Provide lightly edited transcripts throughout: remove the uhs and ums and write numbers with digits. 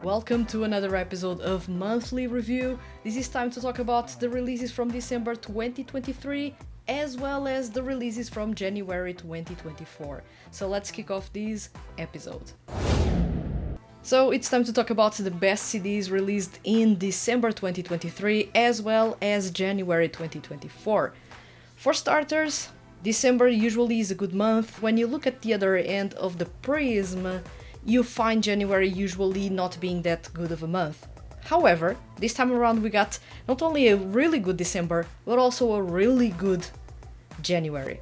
Welcome to another episode of Monthly Review. This is time to talk about the releases from December 2023 as well as the releases from January 2024. So let's kick off this episode. So it's time to talk about the best CDs released in December 2023 as well as January 2024. For starters, December usually is a good month. When you look at the other end of the prism, you find January usually not being that good of a month. However, this time around we got not only a really good December, but also a really good January.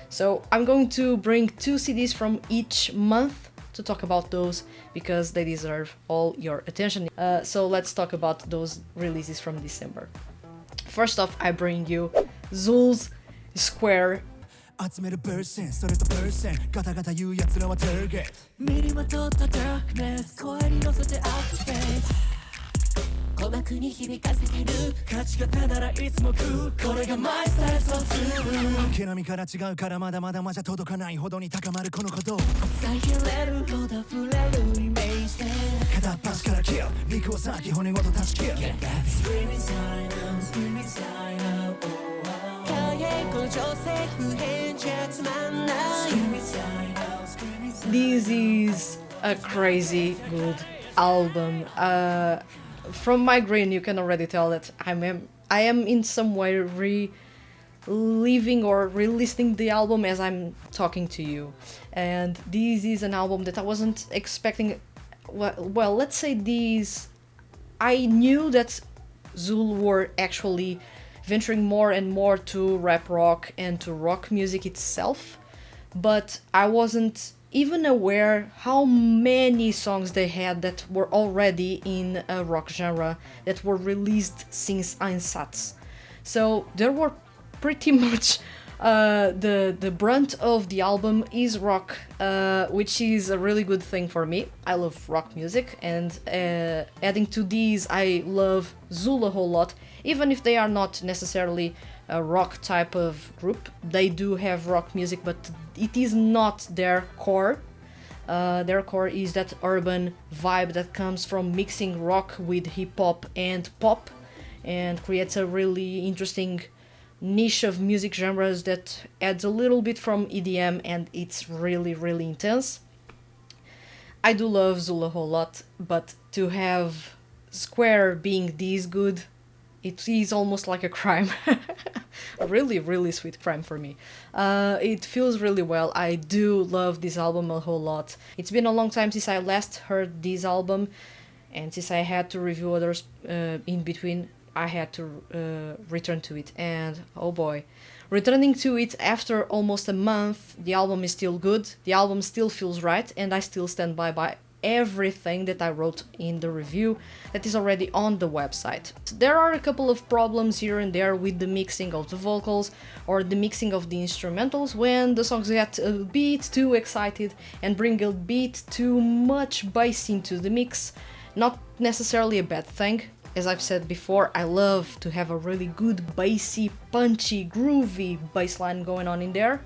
So I'm going to bring 2 CDs from each month to talk about those because they deserve all your attention. So let's talk about those releases from December. First off, I bring you ZOOL's Zquare. 集めるパーセンそれとパーセンガタガタ言う奴らはターゲット身にまとったダークネス声に乗せてアクティベート鼓膜に響かせてる勝ち方ならいつもグーこれがマイスタイルソース毛並みから違うからまだまだじゃ届かないほどに高まるこの鼓動遮れるほど触れるイメージで片っ端からキル肉を裂き骨ごと断ち切る Screaming sign out Screaming sign out This is a crazy good album. From my grin, you can already tell that I am in some way reliving or re-listening the album as I'm talking to you. And this is an album that I wasn't expecting. Well, let's say these. I knew that ZOOL were actually venturing more and more to rap rock and to rock music itself, but I wasn't even aware how many songs they had that were already in a rock genre that were released since Einsatz. So there were pretty much the brunt of the album is rock, which is a really good thing for me. I love rock music, and adding to these, I love ZOOL a whole lot. Even if they are not necessarily a rock type of group, they do have rock music, but it is not their core. Their core is that urban vibe that comes from mixing rock with hip-hop and pop, and creates a really interesting niche of music genres that adds a little bit from EDM, and it's really, really intense. I do love ZOOL a whole lot, but to have Zquare being this good, it is almost like a crime. A really, really sweet crime for me. It feels really well. I do love this album a whole lot. It's been a long time since I last heard this album, and since I had to review others in between, I had to return to it. And oh boy, returning to it after almost a month, the album is still good. The album still feels right, and I still stand by everything that I wrote in the review that is already on the website. There are a couple of problems here and there with the mixing of the vocals or the mixing of the instrumentals when the songs get a bit too excited and bring a bit too much bass into the mix. Not necessarily a bad thing. As I've said before, I love to have a really good bassy, punchy, groovy bass line going on in there.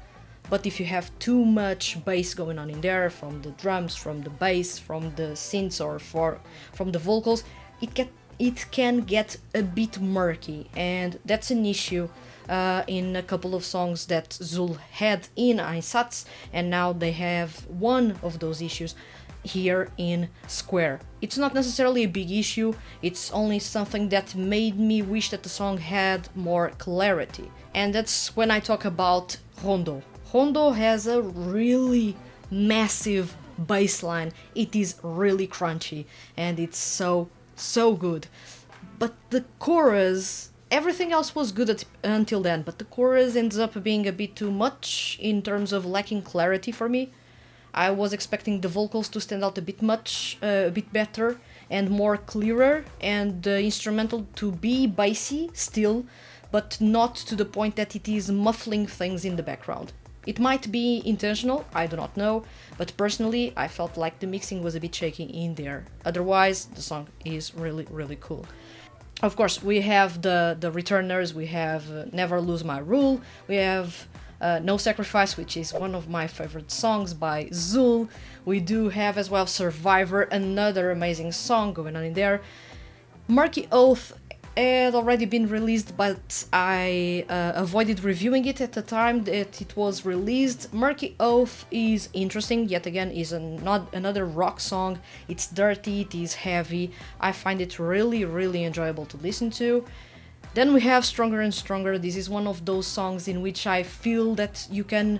But if you have too much bass going on in there, from the drums, from the bass, from the synths, or from the vocals, it can get a bit murky, and that's an issue in a couple of songs that ZOOL had in Einsatz, and now they have one of those issues here in Zquare. It's not necessarily a big issue, it's only something that made me wish that the song had more clarity. And that's when I talk about Rondo. Rondo has a really massive bass line. It is really crunchy and it's so good. But the chorus, everything else was good until then, but the chorus ends up being a bit too much in terms of lacking clarity for me. I was expecting the vocals to stand out a bit better and more clearer, and the instrumental to be bassy still, but not to the point that it is muffling things in the background. It might be intentional, I do not know, but personally I felt like the mixing was a bit shaky in there. Otherwise, the song is really, really cool. Of course, we have the returners, we have Never Lose My Rule, we have No Sacrifice, which is one of my favorite songs by ZOOL. We do have as well Survivor, another amazing song going on in there. Murky Oath had already been released, but I avoided reviewing it at the time that it was released. Murky Oath is interesting, yet again is not another rock song. It's dirty, it is heavy. I find it really, really enjoyable to listen to. Then we have Stronger and Stronger. This is one of those songs in which I feel that you can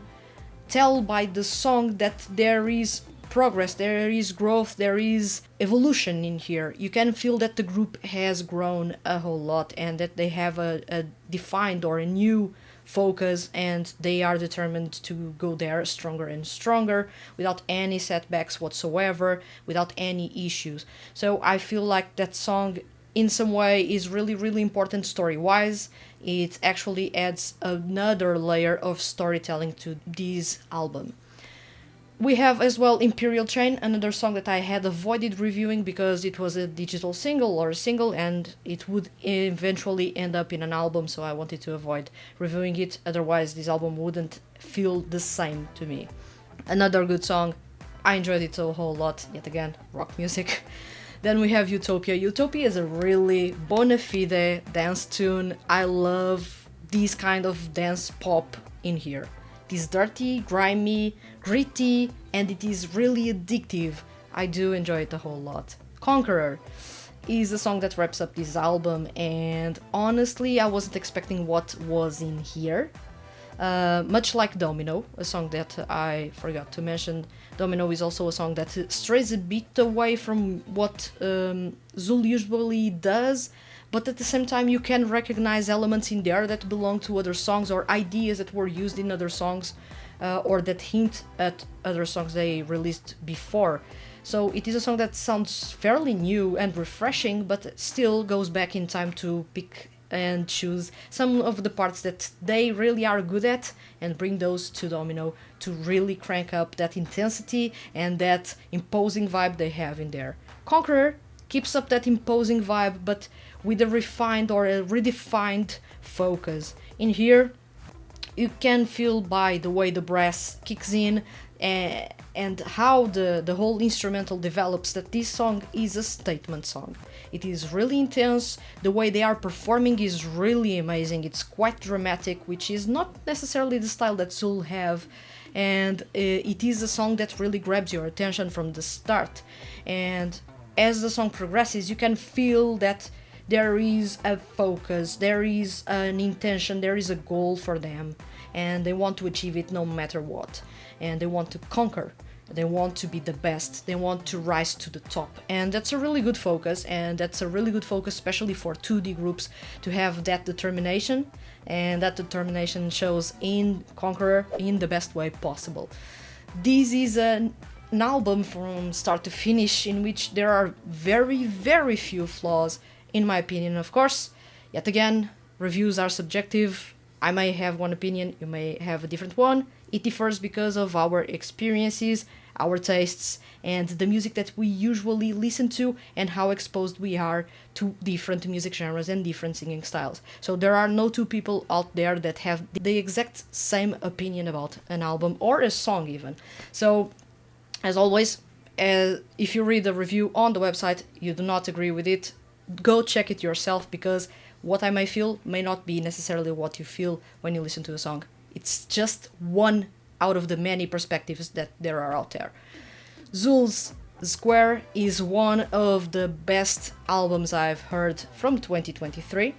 tell by the song that there is progress, there is growth, there is evolution in here. You can feel that the group has grown a whole lot and that they have a defined or a new focus, and they are determined to go there stronger and stronger without any setbacks whatsoever, without any issues. So I feel like that song in some way is really, really important story-wise. It actually adds another layer of storytelling to this album. We have as well Imperial Chain, another song that I had avoided reviewing because it was a digital single or a single and it would eventually end up in an album, so I wanted to avoid reviewing it, otherwise this album wouldn't feel the same to me. Another good song, I enjoyed it a whole lot, yet again, rock music. Then we have Utopia. Utopia is a really bona fide dance tune. I love this kind of dance pop in here. It is dirty, grimy, gritty, and it is really addictive. I do enjoy it a whole lot. Conqueror is the song that wraps up this album, and honestly I wasn't expecting what was in here. Much like Domino, a song that I forgot to mention. Domino is also a song that strays a bit away from what ZOOL usually does, but at the same time you can recognize elements in there that belong to other songs or ideas that were used in other songs or that hint at other songs they released before. So it is a song that sounds fairly new and refreshing, but still goes back in time to pick and choose some of the parts that they really are good at and bring those to Domino to really crank up that intensity and that imposing vibe they have in there. Conqueror keeps up that imposing vibe, but with a refined or a redefined focus. In here, you can feel by the way the brass kicks in and how the whole instrumental develops that this song is a statement song. It is really intense, the way they are performing is really amazing, it's quite dramatic, which is not necessarily the style that ZOOL have, and it is a song that really grabs your attention from the start. And as the song progresses, you can feel that there is a focus, there is an intention, there is a goal for them, and they want to achieve it no matter what, and they want to conquer. They want to be the best, they want to rise to the top, and that's a really good focus, and that's a really good focus especially for 2D groups to have that determination, and that determination shows in Conqueror in the best way possible. This is an album from start to finish in which there are very, very few flaws, in my opinion, of course. Yet again, reviews are subjective. I may have one opinion, you may have a different one. It differs because of our experiences, our tastes, and the music that we usually listen to and how exposed we are to different music genres and different singing styles. So there are no two people out there that have the exact same opinion about an album or a song even. So, as always, if you read the review on the website, you do not agree with it, go check it yourself, because what I may feel may not be necessarily what you feel when you listen to a song. It's just one out of the many perspectives that there are out there. ZOOL's Zquare is one of the best albums I've heard from 2023.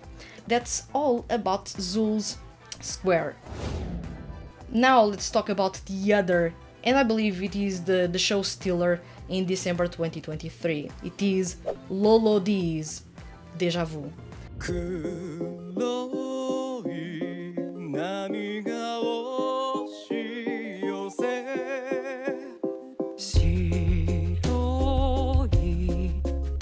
That's all about ZOOL's Zquare. Now let's talk about the other, and I believe it is the show stealer in December 2023. It is Loulou Déjà Vu. 黒い波が押し寄せ白い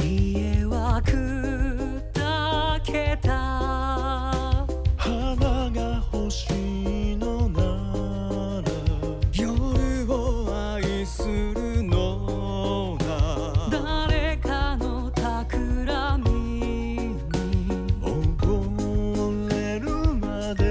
家は砕けた花が星のなら夜を愛するのだ誰かの企み溺れるまで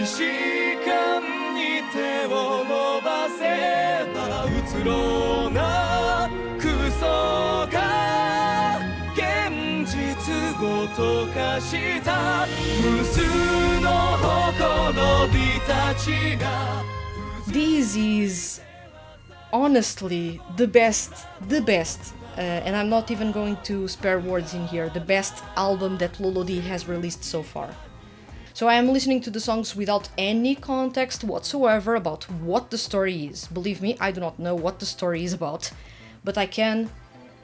視感に手を伸ばせば移ろうな空想が現実を溶かした無数のほころびたちが This is honestly the best, and I'm not even going to spare words in here, the best album that Loulou has released so far. So I am listening to the songs without any context whatsoever about what the story is. Believe me, I do not know what the story is about, but I can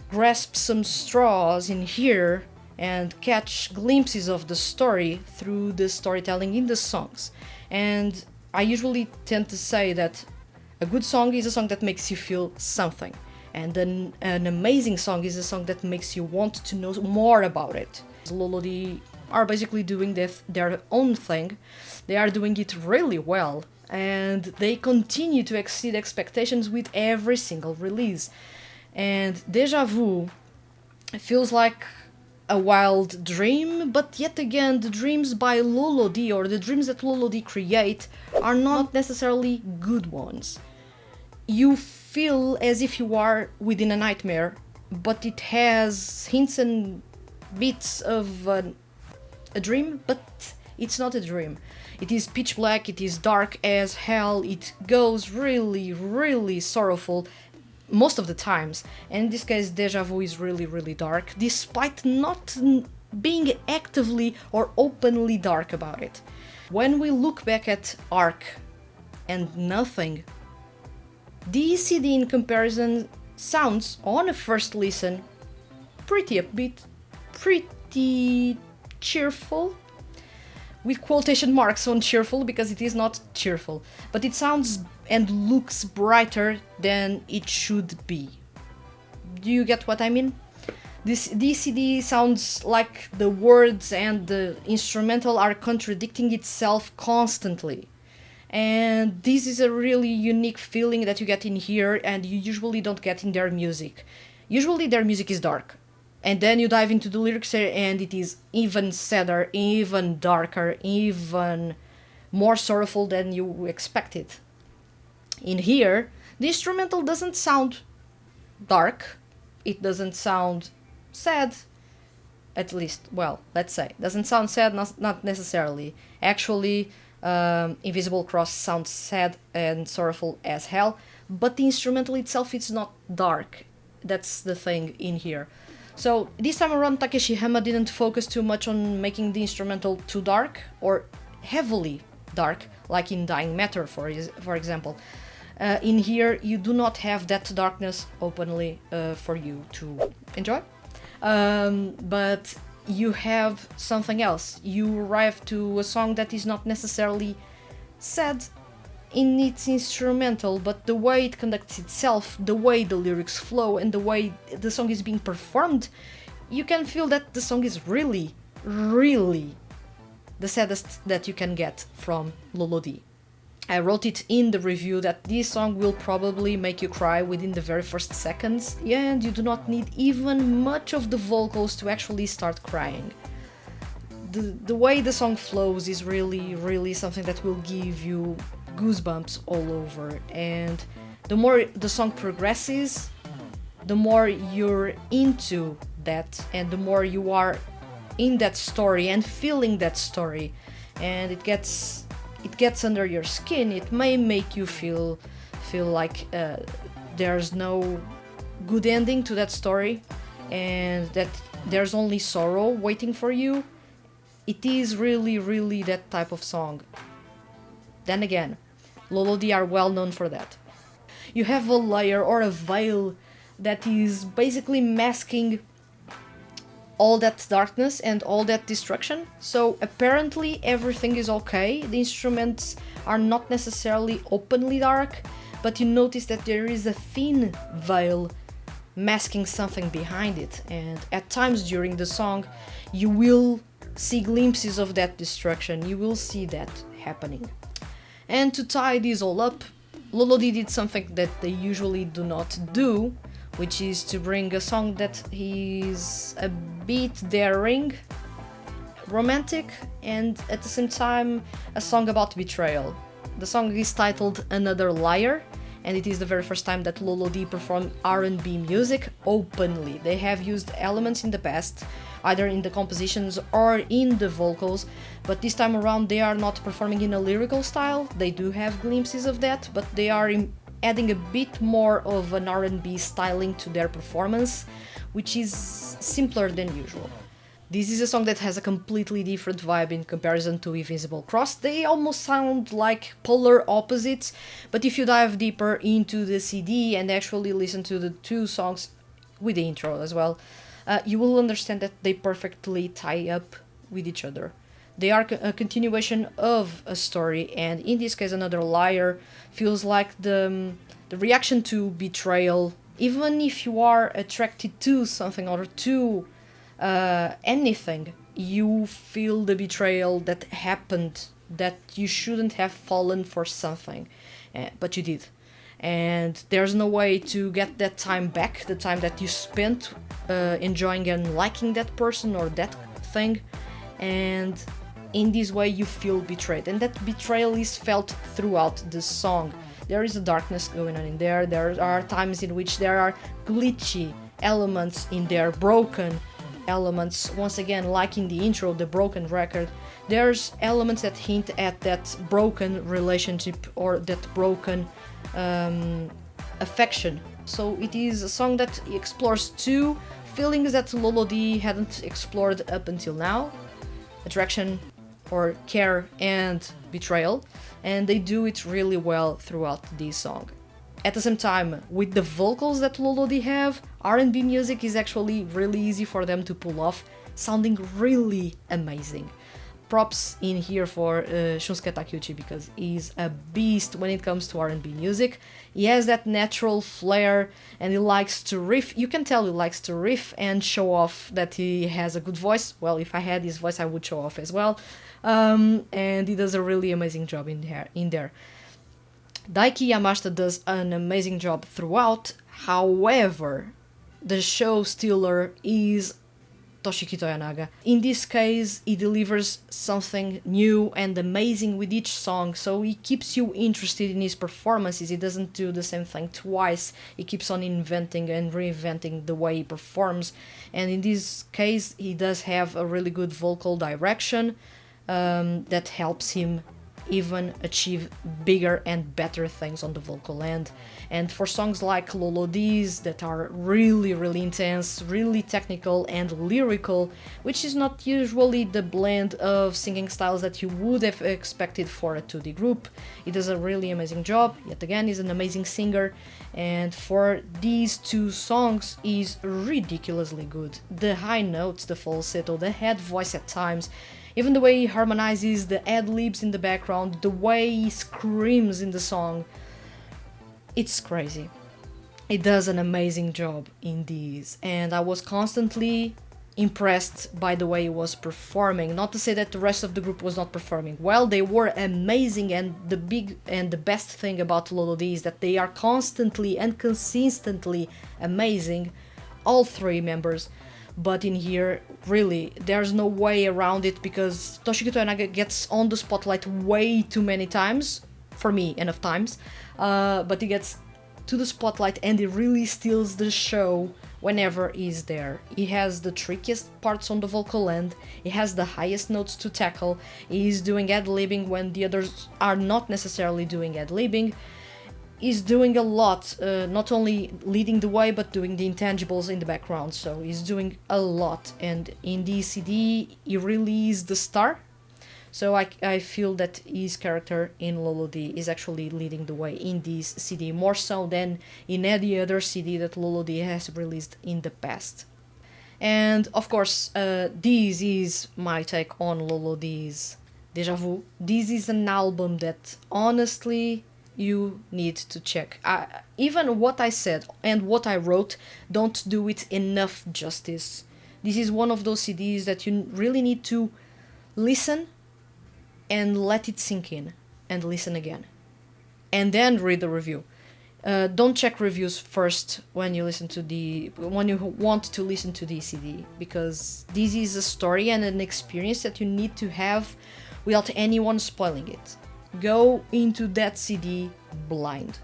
grasp some straws in here and catch glimpses of the story through the storytelling in the songs. And I usually tend to say that a good song is a song that makes you feel something, and an amazing song is a song that makes you want to know more about it. Loulou are basically doing their own thing. They are doing it really well, and they continue to exceed expectations with every single release. And Déjà Vu feels like a wild dream, but yet again, the dreams by Loulou, or the dreams that Loulou create, are not necessarily good ones. You feel as if you are within a nightmare, but it has hints and bits of a dream, but it's not a dream. It is pitch black, it is dark as hell, it goes really, really sorrowful most of the times. And in this case, Déjà Vu is really, really dark, despite not being actively or openly dark about it. When we look back at Arc and Nothing, the CD in comparison sounds, on a first listen, pretty upbeat, pretty cheerful, with quotation marks on cheerful because it is not cheerful, but it sounds and looks brighter than it should be. Do you get what I mean? This CD sounds like the words and the instrumental are contradicting itself constantly. And this is a really unique feeling that you get in here, and you usually don't get in their music. Usually their music is dark, and then you dive into the lyrics and it is even sadder, even darker, even more sorrowful than you expected. In here, the instrumental doesn't sound dark, it doesn't sound sad, at least, well, let's say, doesn't sound sad, not necessarily. Actually, Invisible Cross sounds sad and sorrowful as hell, but the instrumental itself is not dark. That's the thing in here. So this time around, Takeshi Hama didn't focus too much on making the instrumental too dark or heavily dark, like in Dying Matter, for example. In here, you do not have that darkness openly for you to enjoy, but you have something else. You arrive to a song that is not necessarily sad in its instrumental, but the way it conducts itself, the way the lyrics flow, and the way the song is being performed, you can feel that the song is really, really the saddest that you can get from Loulou. I wrote it in the review that this song will probably make you cry within the very first seconds, and you do not need even much of the vocals to actually start crying. The way the song flows is really, really something that will give you goosebumps all over, and the more the song progresses, the more you're into that, and the more you are in that story and feeling that story, and it gets under your skin. It may make you feel like there's no good ending to that story, and that there's only sorrow waiting for you. It is really, really that type of song. Then again, Loulou are well known for that. You have a layer or a veil that is basically masking all that darkness and all that destruction. So apparently everything is okay. The instruments are not necessarily openly dark, but you notice that there is a thin veil masking something behind it, and at times during the song you will see glimpses of that destruction. You will see that happening. And to tie this all up, Loulou did something that they usually do not do, which is to bring a song that is a bit daring, romantic and at the same time a song about betrayal. The song is titled Another Liar, and it is the very first time that Loulou performed R&B music openly. They have used elements in the past, either in the compositions or in the vocals, but this time around they are not performing in a lyrical style. They do have glimpses of that, but they are adding a bit more of an R&B styling to their performance, which is simpler than usual. This is a song that has a completely different vibe in comparison to Invisible Cross. They almost sound like polar opposites, but if you dive deeper into the CD and actually listen to the two songs with the intro as well, you will understand that they perfectly tie up with each other. They are a continuation of a story, and in this case, Another Liar feels like the reaction to betrayal. Even if you are attracted to something or to anything, you feel the betrayal that happened, that you shouldn't have fallen for something, but you did. And there's no way to get that time back, the time that you spent enjoying and liking that person or that thing. And in this way you feel betrayed, and that betrayal is felt throughout the song. There is a darkness going on in there. There are times in which there are glitchy elements in there, broken elements, once again like in the intro, the broken record. There's elements that hint at that broken relationship or that broken affection. So it is a song that explores two feelings that Loulou hadn't explored up until now: attraction or care and betrayal, and they do it really well throughout this song. At the same time, with the vocals that Loulou have, R&B music is actually really easy for them to pull off, sounding really amazing. Props in here for Shunsuke Takeuchi, because he's a beast when it comes to R&B music. He has that natural flair and he likes to riff. You can tell he likes to riff and show off that he has a good voice. Well, if I had his voice I would show off as well. And he does a really amazing job in there. Daiki Yamashita does an amazing job throughout. However, the show stealer is Toshiki Toyanaga. In this case, he delivers something new and amazing with each song, so he keeps you interested in his performances. He doesn't do the same thing twice. He keeps on inventing and reinventing the way he performs, and in this case, he does have a really good vocal direction that helps him even achieve bigger and better things on the vocal end. And for songs like Loulou that are really, really intense, really technical and lyrical, which is not usually the blend of singing styles that you would have expected for a 2D group, he does a really amazing job. Yet again, he's an amazing singer, and for these two songs, he's ridiculously good. The high notes, the falsetto, the head voice at times, even the way he harmonizes, the ad-libs in the background, the way he screams in the song, it's crazy. He does an amazing job in these, and I was constantly impressed by the way he was performing. Not to say that the rest of the group was not performing well, they were amazing, and the best thing about Loulou is that they are constantly and consistently amazing, all three members. But in here, really, there's no way around it, because Toshiki Toyanaga gets on the spotlight way too many times, for me, enough times, but he gets to the spotlight and he really steals the show whenever he's there. He has the trickiest parts on the vocal end, he has the highest notes to tackle, he's doing ad-libbing when the others are not necessarily doing ad-libbing. He's doing a lot, not only leading the way, but doing the intangibles in the background, so he's doing a lot, and in the CD, he really is the star, so I feel that his character in Loulou is actually leading the way in this CD, more so than in any other CD that Loulou has released in the past. And of course, this is my take on Loulou Déjà Vu. This is an album that, honestly, you need to check. Even what I said and what I wrote don't do it enough justice. This is one of those CDs that you really need to listen and let it sink in, and listen again, and then read the review. don't check reviews first when you want to listen to the CD, because this is a story and an experience that you need to have without anyone spoiling it. Go into that CD blind,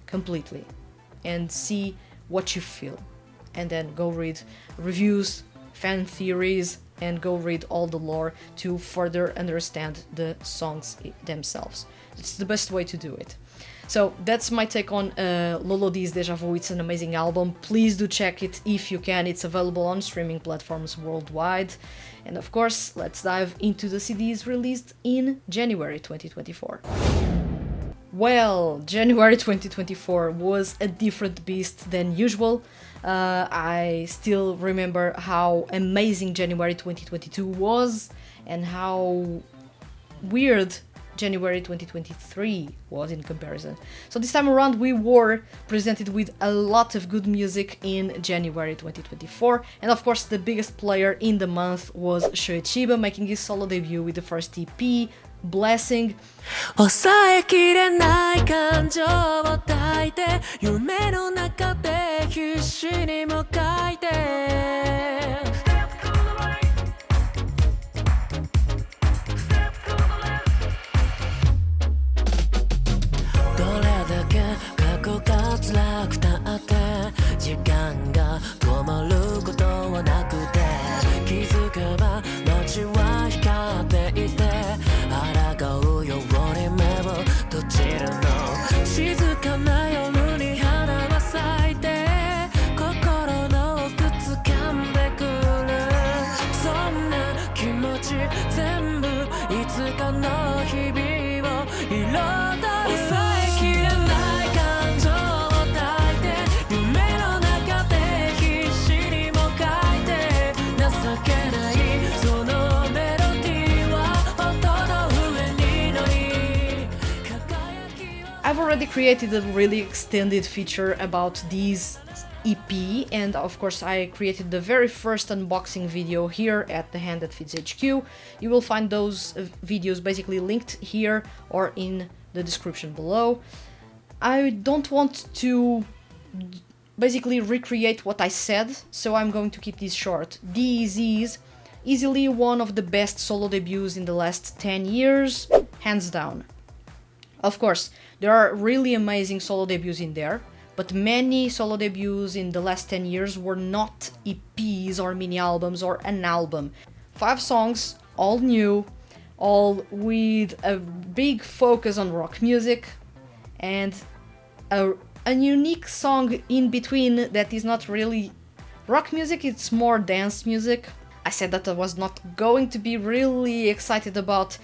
completely, and see what you feel, and then go read reviews, fan theories, and go read all the lore to further understand the songs themselves. It's the best way to do it. So that's my take on Loulou Déjà Vu. It's an amazing album. Please do check it if you can. It's available on streaming platforms worldwide. And of course, let's dive into the CDs released in January 2024. Well, January 2024 was a different beast than usual. I still remember how amazing January 2022 was and how weird January 2023 was in comparison. So this time around we were presented with a lot of good music in January 2024, and of course the biggest player in the month was Shoya Chiba, making his solo debut with the first EP, Blessing. 抑えきれない感情を抱いて夢の中で必死に向かいてどれだけ過去が辛くたって時間が止まることはなくて気づけば街は光っていて抗うように目を閉じるの静かな夜に花は咲いて心の奥掴んでくるそんな気持ち全部いつかの日々を彩るI've already created a really extended feature about this EP, and of course I created the very first unboxing video here at the Hand That Feeds HQ. You will find those videos basically linked here or in the description below. I don't want to basically recreate what I said, so I'm going to keep this short. This is easily one of the best solo debuts in the last 10 years, hands down. Of course, there are really amazing solo debuts in there, but many solo debuts in the last 10 years were not EPs or mini albums or an album. 5 songs, all new, all with a big focus on rock music, and a unique song in between that is not really rock music, it's more dance music. I said that I was not going to be really excited about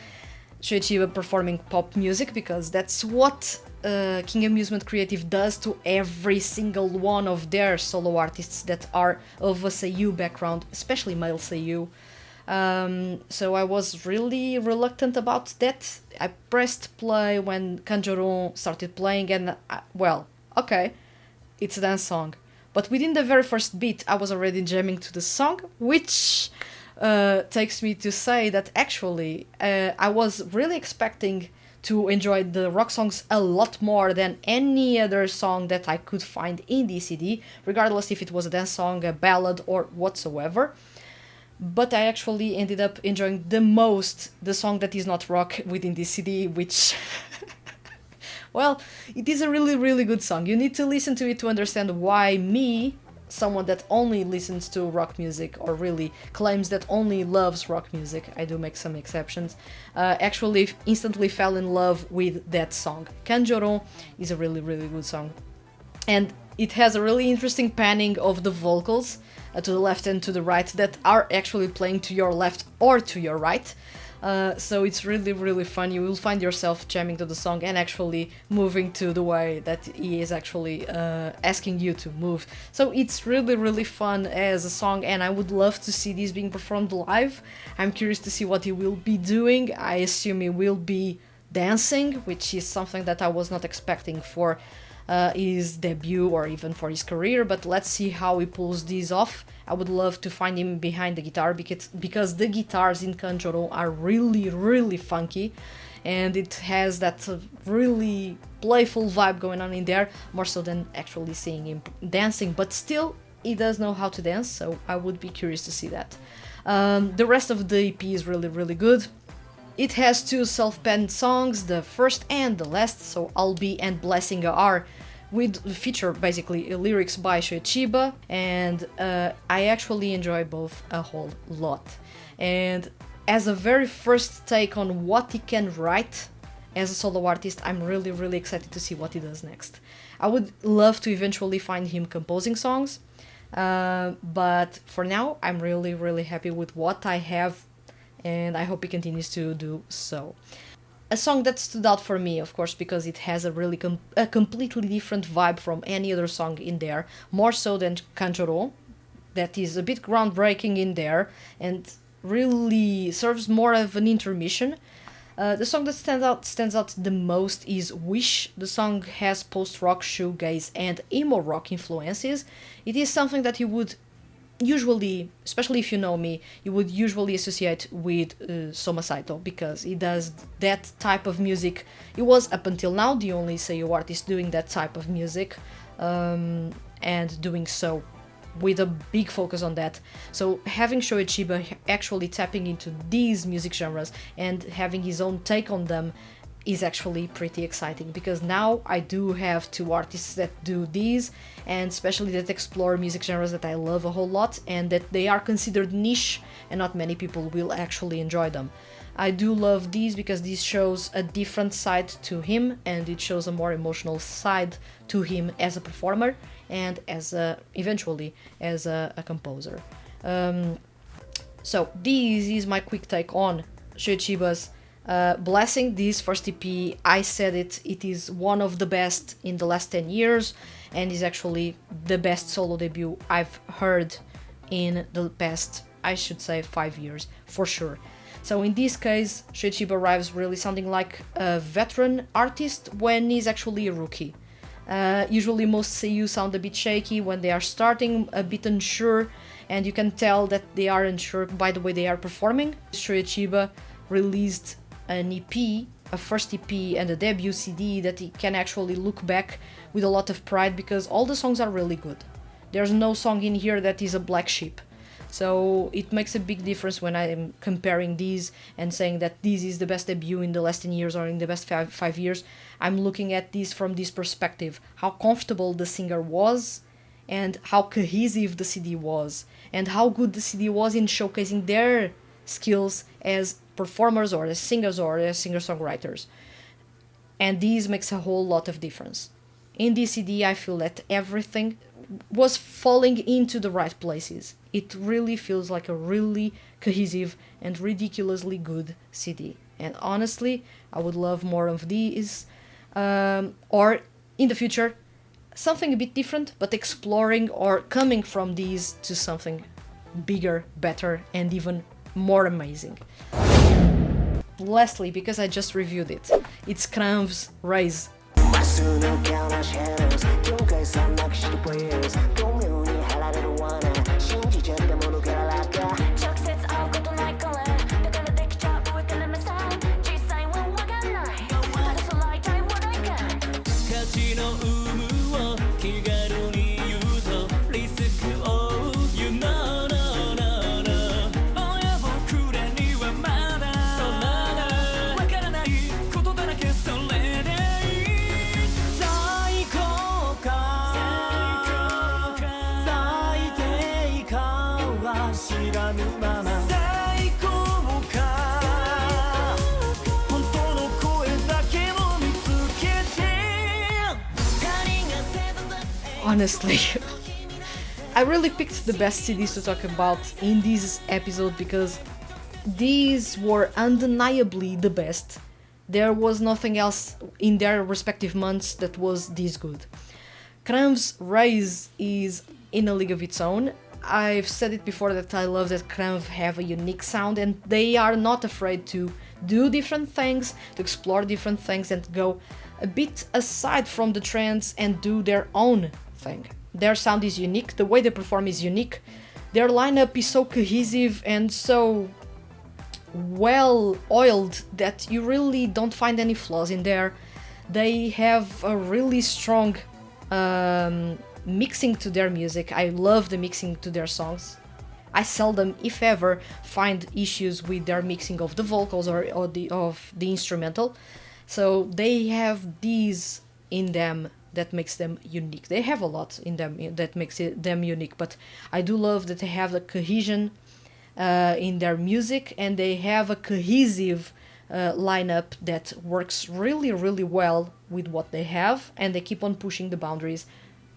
Shoya Chiba performing pop music, because that's what King Amusement Creative does to every single one of their solo artists that are of a seiyuu background, especially male seiyuu. So I was really reluctant about that. I pressed play when Kanjoron started playing and, well, okay, it's a dance song. But within the very first beat I was already jamming to the song, which takes me to say that actually I was really expecting to enjoy the rock songs a lot more than any other song that I could find in the CD, regardless if it was a dance song, a ballad, or whatsoever. But I actually ended up enjoying the most the song that is not rock within this CD, which... well, it is a really, really good song. You need to listen to it to understand why me, someone that only listens to rock music or really claims that only loves rock music, I do make some exceptions, actually instantly fell in love with that song. Kanjoron is a really, really good song. And it has a really interesting panning of the vocals to the left and to the right that are actually playing to your left or to your right. So it's really, really fun. You will find yourself jamming to the song and actually moving to the way that he is actually asking you to move. So it's really, really fun as a song, and I would love to see this being performed live. I'm curious to see what he will be doing. I assume he will be dancing, which is something that I was not expecting for his debut or even for his career, but let's see how he pulls this off. I would love to find him behind the guitar because the guitars in Kanjoron are really, really funky, and it has that really playful vibe going on in there, more so than actually seeing him dancing, but still he does know how to dance, so I would be curious to see that. The rest of the EP is really good. It has 2 self-penned songs, the first and the last, so I'll Be and Blessing are with feature basically lyrics by Shoya Chiba, and I actually enjoy both a whole lot. And as a very first take on what he can write as a solo artist, I'm really excited to see what he does next. I would love to eventually find him composing songs, but for now I'm really happy with what I have, and I hope he continues to do so. A song that stood out for me, of course, because it has a really a completely different vibe from any other song in there, more so than Kanjuro, that is a bit groundbreaking in there and really serves more of an intermission. The song that stands out the most is Wish. The song has post-rock, shoegaze, and emo rock influences. It is something that you would usually, especially if you know me, you would usually associate with Soma Saito, because he does that type of music. He was, up until now, the only seiyuu artist doing that type of music, and doing so with a big focus on that. So having Shoya Chiba actually tapping into these music genres and having his own take on them is actually pretty exciting, because now I do have 2 artists that do these, and especially that explore music genres that I love a whole lot, and that they are considered niche and not many people will actually enjoy them. I do love these because this shows a different side to him, and it shows a more emotional side to him as a performer and as eventually as a composer. So this is my quick take on Shoya Chiba's Blessing. This first EP, I said it is one of the best in the last 10 years, and is actually the best solo debut I've heard in the past, I should say, 5 years, for sure. So in this case, Shoya Chiba arrives really sounding like a veteran artist when he's actually a rookie. Usually most seiyuu sound a bit shaky when they are starting, a bit unsure, and you can tell that they are unsure by the way they are performing. Shoya Chiba released an EP, a first EP and a debut CD that he can actually look back with a lot of pride, because all the songs are really good. There's no song in here that is a black sheep. So it makes a big difference when I am comparing these and saying that this is the best debut in the last 10 years or in the best 5 years. I'm looking at this from this perspective, how comfortable the singer was and how cohesive the CD was, and how good the CD was in showcasing their skills as performers or as singers or as singer-songwriters. And this makes a whole lot of difference. In this CD, I feel that everything was falling into the right places. It really feels like a really cohesive and ridiculously good CD. And honestly, I would love more of these, or in the future, something a bit different, but exploring or coming from these to something bigger, better, and even more amazing. Lastly, because I just reviewed it, it's XlamV's Raise. Honestly, I really picked the best CDs to talk about in this episode because these were undeniably the best. There was nothing else in their respective months that was this good. XlamV's Raise is in a league of its own. I've said it before that I love that XlamV have a unique sound, and they are not afraid to do different things, to explore different things, and go a bit aside from the trends and do their own thing. Their sound is unique, the way they perform is unique, their lineup is so cohesive and so well oiled that you really don't find any flaws in there. They have a really strong mixing to their music. I love the mixing to their songs. I seldom, if ever, find issues with their mixing of the vocals or of the instrumental. So they have these in them that makes them unique. They have a lot in them that makes them unique, but I do love that they have a cohesion in their music, and they have a cohesive lineup that works really, really well with what they have, and they keep on pushing the boundaries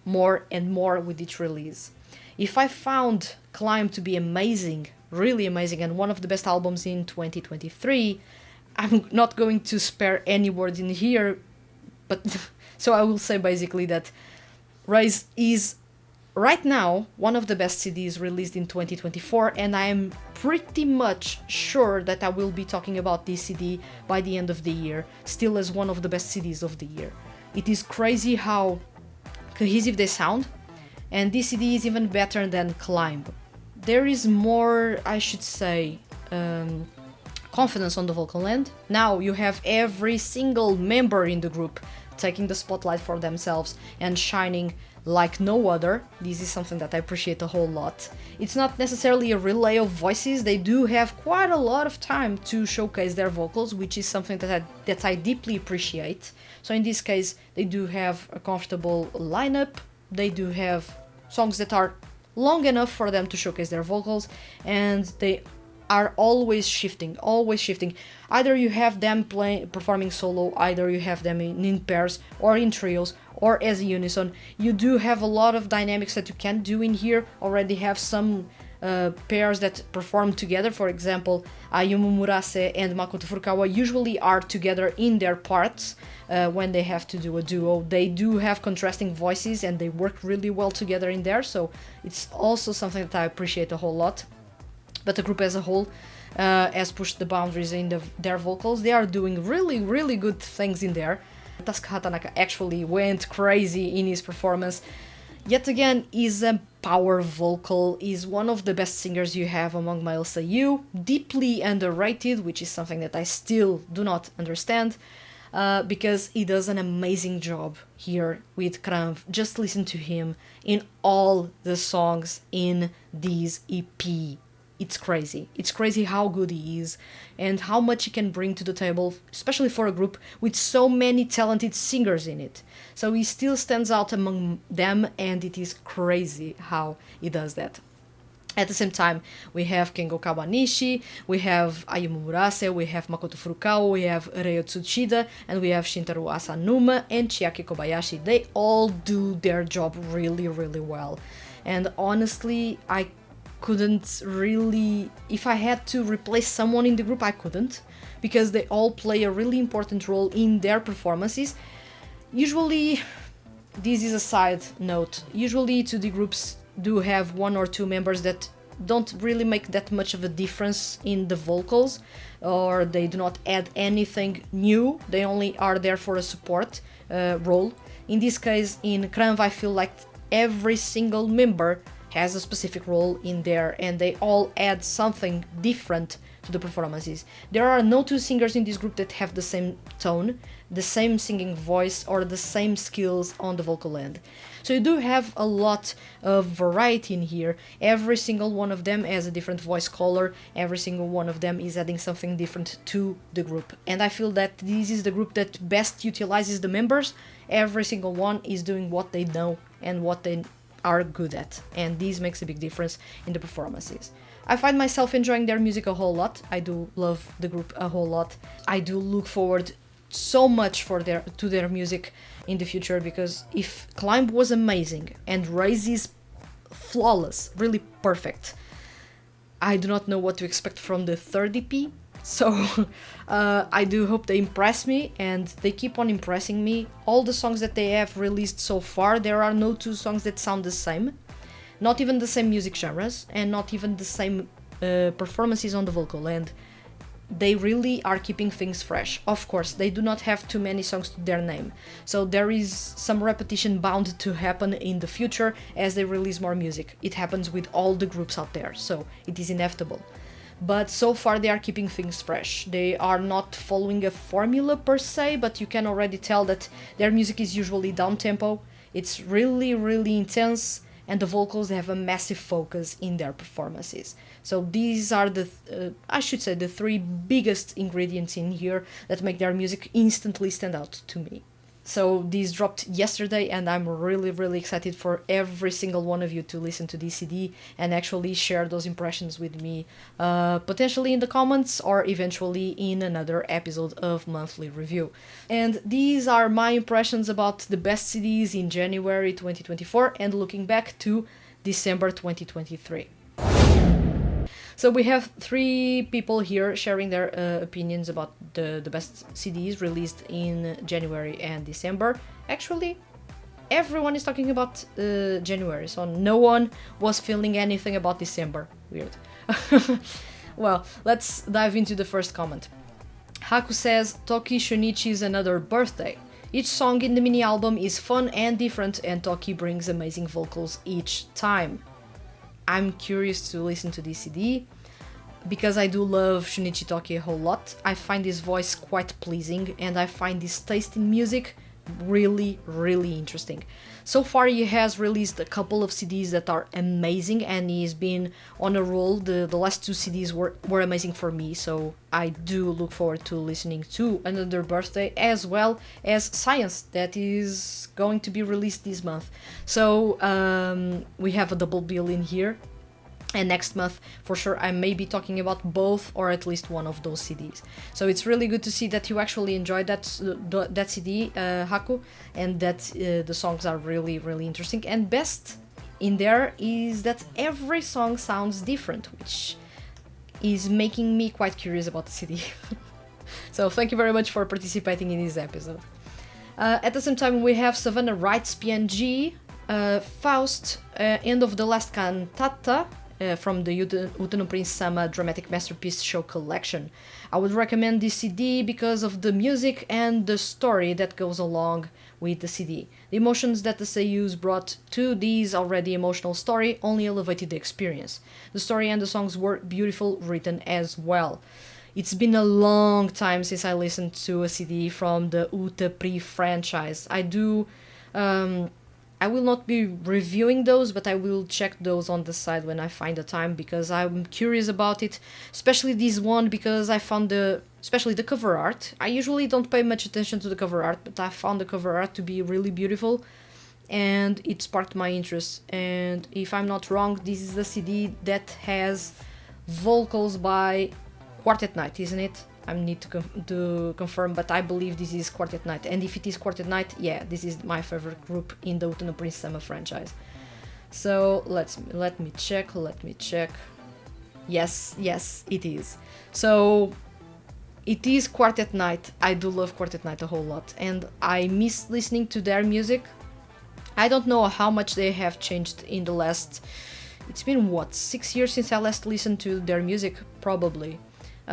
more and more with each release. If I found XlamV to be amazing, really amazing, and one of the best albums in 2023, I'm not going to spare any words in here, but so I will say basically that Rise is right now one of the best CDs released in 2024, and I am pretty much sure that I will be talking about this CD by the end of the year, still as one of the best CDs of the year. It is crazy how cohesive they sound, and this CD is even better than XlamV. There is more, I should say, confidence on the vocal end. Now you have every single member in the group taking the spotlight for themselves and shining like no other. This is something that I appreciate a whole lot. It's not necessarily a relay of voices. They do have quite a lot of time to showcase their vocals, which is something that I deeply appreciate. So in this case, they do have a comfortable lineup. They do have songs that are long enough for them to showcase their vocals, and they are always shifting. Either you have them performing solo, either you have them in pairs or in trios or as a unison. You do have a lot of dynamics that you can do in here. Already have some pairs that perform together. For example, Ayumu Murase and Makoto Furukawa usually are together in their parts when they have to do a duo. They do have contrasting voices and they work really well together in there, so it's also something that I appreciate a whole lot. But the group as a whole has pushed the boundaries in their vocals. They are doing really, really good things in there. Tasuku Hatanaka actually went crazy in his performance. Yet again, is a power vocal, is one of the best singers you have among male seiyuu, deeply underrated, which is something that I still do not understand, because he does an amazing job here with XlamV. Just listen to him in all the songs in this EP. It's crazy. It's crazy how good he is and how much he can bring to the table, especially for a group with so many talented singers in it. So he still stands out among them, and it is crazy how he does that. At the same time, we have Kengo Kawanishi, we have Ayumu Murase, we have Makoto Furukawa, we have Ryo Tsuchida, and we have Shintaro Asanuma and Chiaki Kobayashi. They all do their job really, really well. And honestly, I couldn't really, if I had to replace someone in the group, I couldn't, because they all play a really important role in their performances. Usually, this is a side note, usually 2D groups do have one or two members that don't really make that much of a difference in the vocals, or they do not add anything new, they only are there for a support role. In this case, in XlamV, I feel like every single member has a specific role in there, and they all add something different to the performances. There are no two singers in this group that have the same tone, the same singing voice, or the same skills on the vocal end. So you do have a lot of variety in here. Every single one of them has a different voice color, every single one of them is adding something different to the group. And I feel that this is the group that best utilizes the members. Every single one is doing what they know and what they are good at, and this makes a big difference in the performances. I find myself enjoying their music a whole lot. I do love the group a whole lot. I do look forward so much to their music in the future, because if XlamV was amazing and Rise is flawless, really perfect, I do not know what to expect from the third EP. So I do hope they impress me, and they keep on impressing me. All the songs that they have released so far, there are no two songs that sound the same, not even the same music genres, and not even the same performances on the vocal end. They really are keeping things fresh. Of course, they do not have too many songs to their name, so there is some repetition bound to happen in the future as they release more music. It happens with all the groups out there, so it is inevitable. but so far they are keeping things fresh. They are not following a formula per se, but you can already tell that their music is usually down-tempo. It's really, really intense, and the vocals have a massive focus in their performances. So these are I should say, the three biggest ingredients in here that make their music instantly stand out to me. So these dropped yesterday, and I'm really, really excited for every single one of you to listen to this CD and actually share those impressions with me, potentially in the comments or eventually in another episode of Monthly Review. And these are my impressions about the best CDs in January 2024 and looking back to December 2023. So we have three people here sharing their opinions about the best CDs released in January and December. Actually, everyone is talking about January, so no one was feeling anything about December. Weird. Well, let's dive into the first comment. Haku says, Toki Shunichi's Another Birthday. Each song in the mini album is fun and different, and Toki brings amazing vocals each time. I'm curious to listen to this CD because I do love Shunichi Toki a whole lot. I find his voice quite pleasing, and I find his taste in music really, really interesting. So far he has released a couple of CDs that are amazing, and he's been on a roll. The last two CDs were amazing for me, so I do look forward to listening to Another Birthday as well as Science, that is going to be released this month. So we have a double bill in here. And next month, for sure, I may be talking about both or at least one of those CDs. So it's really good to see that you actually enjoyed that CD, Haku, and that the songs are really, really interesting. And best in there is that every song sounds different, which is making me quite curious about the CD. So thank you very much for participating in this episode. At the same time, we have Savannah Wright's PNG, Faust, End of the Last Cantata, from the Utano Prince Sama Dramatic Masterpiece Show collection. I would recommend this CD because of the music and the story that goes along with the CD. The emotions that the seiyus brought to this already emotional story only elevated the experience. The story and the songs were beautiful written as well. It's been a long time since I listened to a CD from the Uta Pri franchise. I will not be reviewing those, but I will check those on the side when I find the time, because I'm curious about it, especially this one, because I found especially the cover art. I usually don't pay much attention to the cover art, but I found the cover art to be really beautiful, and it sparked my interest. And if I'm not wrong, this is the CD that has vocals by Quartet Night, isn't it? I need to confirm, but I believe this is Quartet Night. And if it is Quartet Night, yeah, this is my favorite group in the Utano Prince Sama franchise. So let me check. Yes, it is. So it is Quartet Night. I do love Quartet Night a whole lot, and I miss listening to their music. I don't know how much they have changed in the last... It's been, 6 years since I last listened to their music, probably.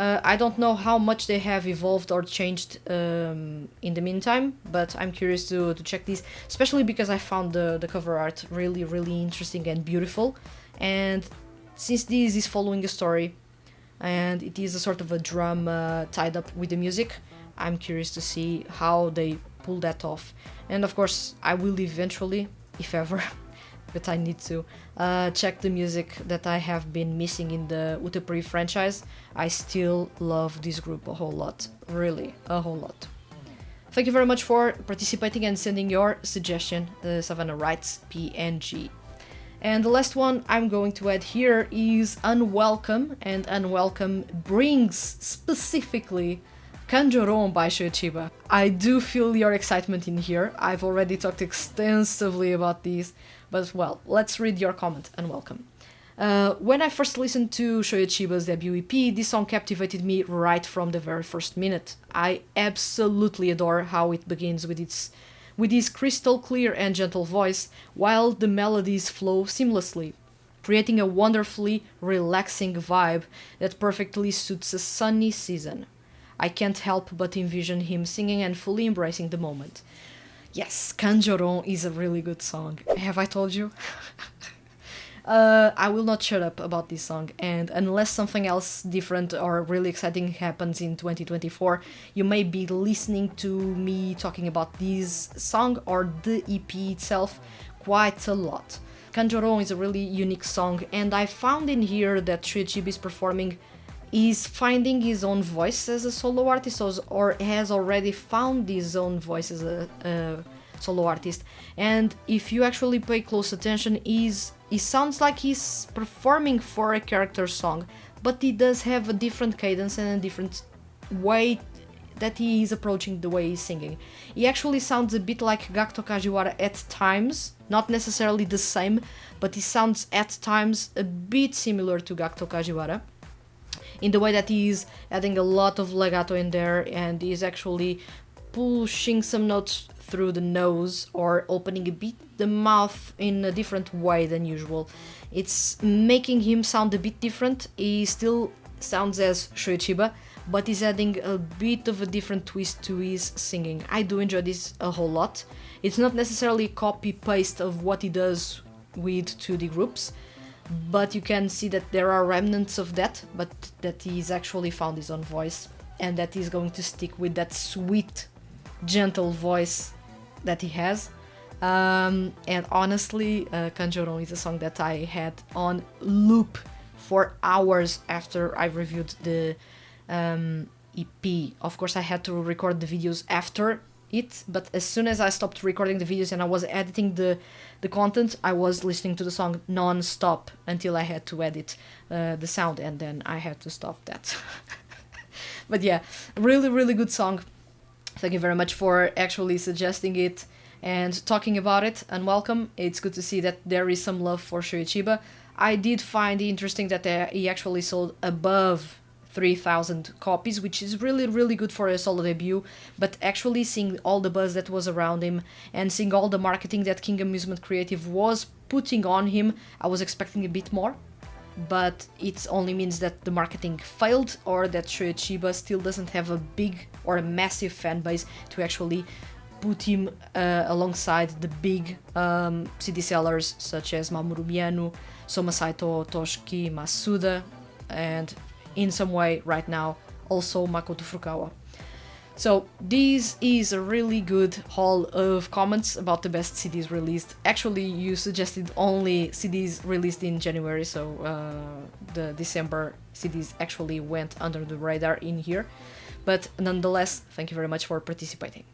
I don't know how much they have evolved or changed in the meantime, but I'm curious to check these, especially because I found the cover art really, really interesting and beautiful. And since this is following a story, and it is a sort of a drama tied up with the music, I'm curious to see how they pull that off. And of course, I will eventually, if ever, but I need to check the music that I have been missing in the Utapri franchise. I still love this group a whole lot, really, a whole lot. Thank you very much for participating and sending your suggestion, Savannah Wright's PNG. And the last one I'm going to add here is Unwelcome, and Unwelcome brings specifically Kanjoron by Shoya Chiba. I do feel your excitement in here. I've already talked extensively about these, but well, let's read your comment, Unwelcome. When I first listened to Shoya Chiba's debut EP, this song captivated me right from the very first minute. I absolutely adore how it begins with his crystal clear and gentle voice, while the melodies flow seamlessly, creating a wonderfully relaxing vibe that perfectly suits a sunny season. I can't help but envision him singing and fully embracing the moment. Yes, Kanjoron is a really good song. Have I told you? I will not shut up about this song, and unless something else different or really exciting happens in 2024, you may be listening to me talking about this song or the EP itself quite a lot. Kanjuro is a really unique song, and I found in here that Shoya Chiba is performing is finding his own voice as a solo artist, or has already found his own voice as a solo artist. And if you actually pay close attention, he sounds like he's performing for a character song, but he does have a different cadence and a different way that he is approaching the way he's singing. He actually sounds a bit like Gakuto Kajiwara at times, not necessarily the same, but he sounds at times a bit similar to Gakuto Kajiwara, in the way that he's adding a lot of legato in there, and he's actually pushing some notes through the nose or opening a bit the mouth in a different way than usual. It's making him sound a bit different. He still sounds as Shoya Chiba, but he's adding a bit of a different twist to his singing. I do enjoy this a whole lot. It's not necessarily a copy-paste of what he does with 2D groups, but you can see that there are remnants of that, but that he's actually found his own voice, and that he's going to stick with that sweet, gentle voice that he has. And honestly, Kanjuro is a song that I had on loop for hours after I reviewed the EP. Of course, I had to record the videos after it, but as soon as I stopped recording the videos and I was editing the content, I was listening to the song non-stop until I had to edit the sound, and then I had to stop that. But yeah, really, really good song. Thank you very much for actually suggesting it and talking about it, and welcome. It's good to see that there is some love for Shoya Chiba. I did find it interesting that he actually sold above 3,000 copies, which is really, really good for a solo debut, but actually seeing all the buzz that was around him and seeing all the marketing that King Amusement Creative was putting on him, I was expecting a bit more, but it only means that the marketing failed, or that Shoya Chiba still doesn't have a big or a massive fan base to actually put him alongside the big CD sellers such as Mamoru Miyano, Soma Saito, Toshiki Masuda, and in some way right now also Makoto Furukawa. So this is a really good haul of comments about the best CDs released. Actually, you suggested only CDs released in January, so the December CDs actually went under the radar in here. But nonetheless, thank you very much for participating.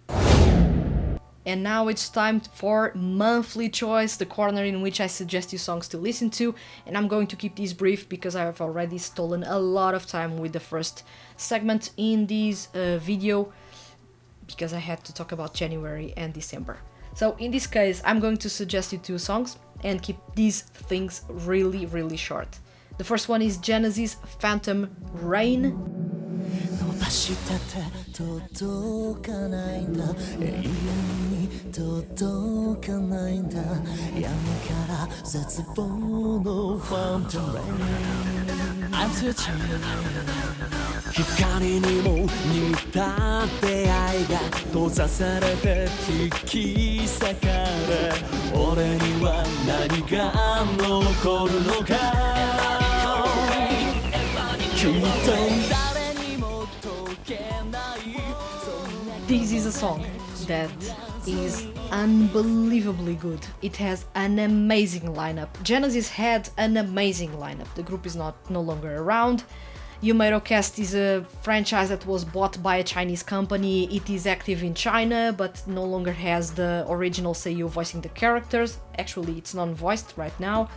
And now it's time for Monthly Choice, the corner in which I suggest you songs to listen to, and I'm going to keep this brief because I have already stolen a lot of time with the first segment in this video, because I had to talk about January and December. So in this case, I'm going to suggest you 2 songs and keep these things really, really short. The first one is Genesis' Phantom Rain. 伸ばした手届かないんだ永遠に届かないんだ闇から絶望のファントムレイン I'm searching 光にも似た出会いが閉ざされて引き裂かれ俺には何が残るのかきっと This is a song that is unbelievably good. It has an amazing lineup. Genesis had an amazing lineup. The group is no longer around. Yumeiro Cast is a franchise that was bought by a Chinese company. It is active in China, but no longer has the original seiyuu voicing the characters. Actually, it's non-voiced right now.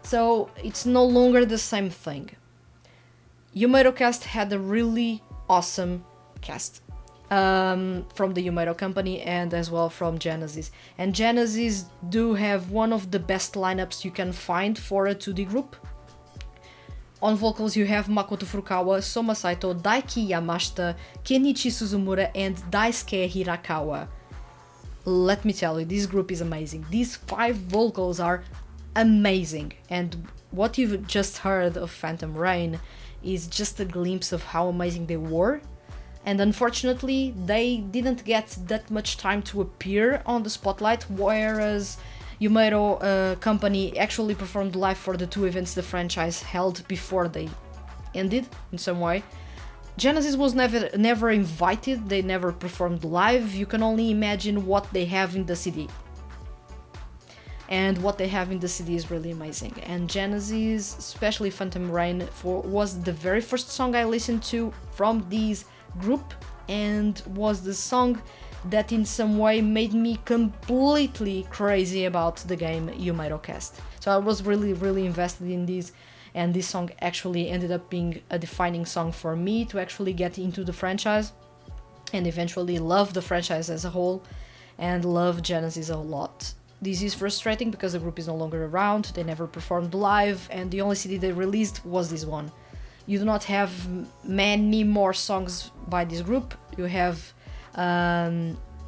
So it's no longer the same thing. Yumeiro Cast had a really awesome cast. From the Yumeiro company and as well from Genesis. And Genesis do have one of the best lineups you can find for a 2D group. On vocals you have Makoto Furukawa, Soma Saito, Daiki Yamashita, Kenichi Suzumura and Daisuke Hirakawa. Let me tell you, this group is amazing. These 5 vocals are amazing, and what you've just heard of Phantom Rain is just a glimpse of how amazing they were. And unfortunately, they didn't get that much time to appear on the spotlight, whereas Yumero company actually performed live for the 2 events the franchise held before they ended in some way. Genesis was never invited, they never performed live. You can only imagine what they have in the CD. And what they have in the CD is really amazing. And Genesis, especially Phantom Rain, was the very first song I listened to from this group, and was the song that in some way made me completely crazy about the game Yumero Cast. So I was really invested in this, and this song actually ended up being a defining song for me to actually get into the franchise and eventually love the franchise as a whole and love Genesis a lot. This is frustrating because the group is no longer around, they never performed live, and the only CD they released was this one. You do not have many more songs by this group. You have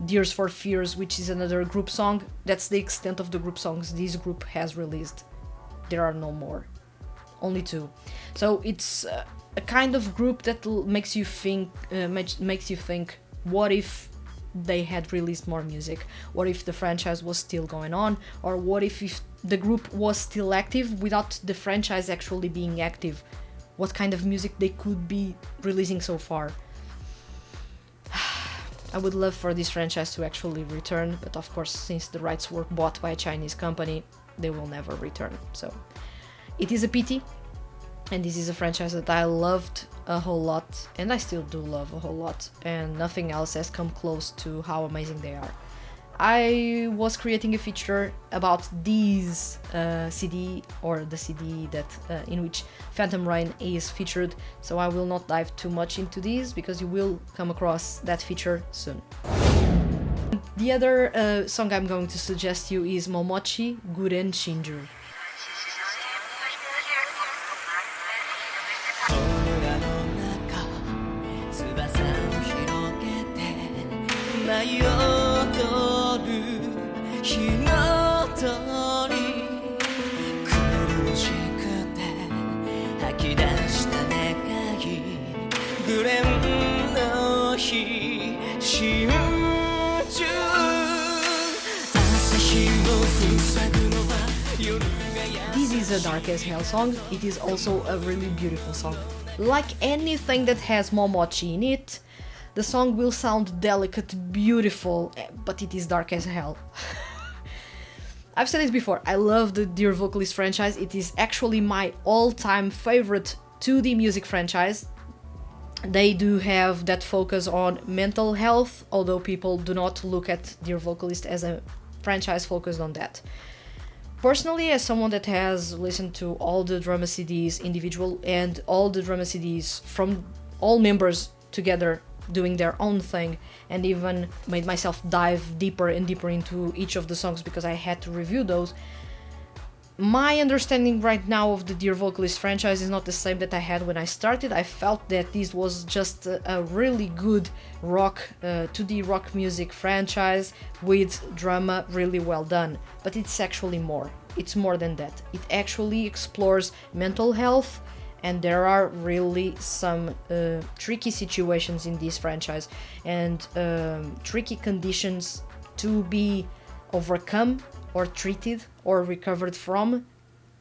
Tears for Fears, which is another group song. That's the extent of the group songs this group has released. There are no more. Only 2. So it's a kind of group that makes you think, what if they had released more music? What if the franchise was still going on? Or what if the group was still active without the franchise actually being active? What kind of music they could be releasing so far? I would love for this franchise to actually return, but of course, since the rights were bought by a Chinese company, they will never return. So it is a pity, and this is a franchise that I loved a whole lot, and I still do love a whole lot, and nothing else has come close to how amazing they are. I was creating a feature about these CD, or the CD that in which Phantom Rain is featured, so I will not dive too much into these because you will come across that feature soon. The other song I'm going to suggest you is Momochi, Guren, Shinjou. This is a dark as hell song. It is also a really beautiful song. Like anything that has Momochi in it, the song will sound delicate, beautiful, but it is dark as hell. I've said it before, I love the Dear Vocalist franchise. It is actually my all-time favorite 2D music franchise. They do have that focus on mental health, although people do not look at Dear Vocalist as a franchise focused on that. Personally, as someone that has listened to all the drama CDs individual and all the drama CDs from all members together doing their own thing, and even made myself dive deeper and deeper into each of the songs because I had to review those, my understanding right now of the Dear Vocalist franchise is not the same that I had when I started. I felt that this was just a really good rock, 2D rock music franchise with drama really well done. But it's actually more. It's more than that. It actually explores mental health, and there are really some tricky situations in this franchise and tricky conditions to be overcome or treated or recovered from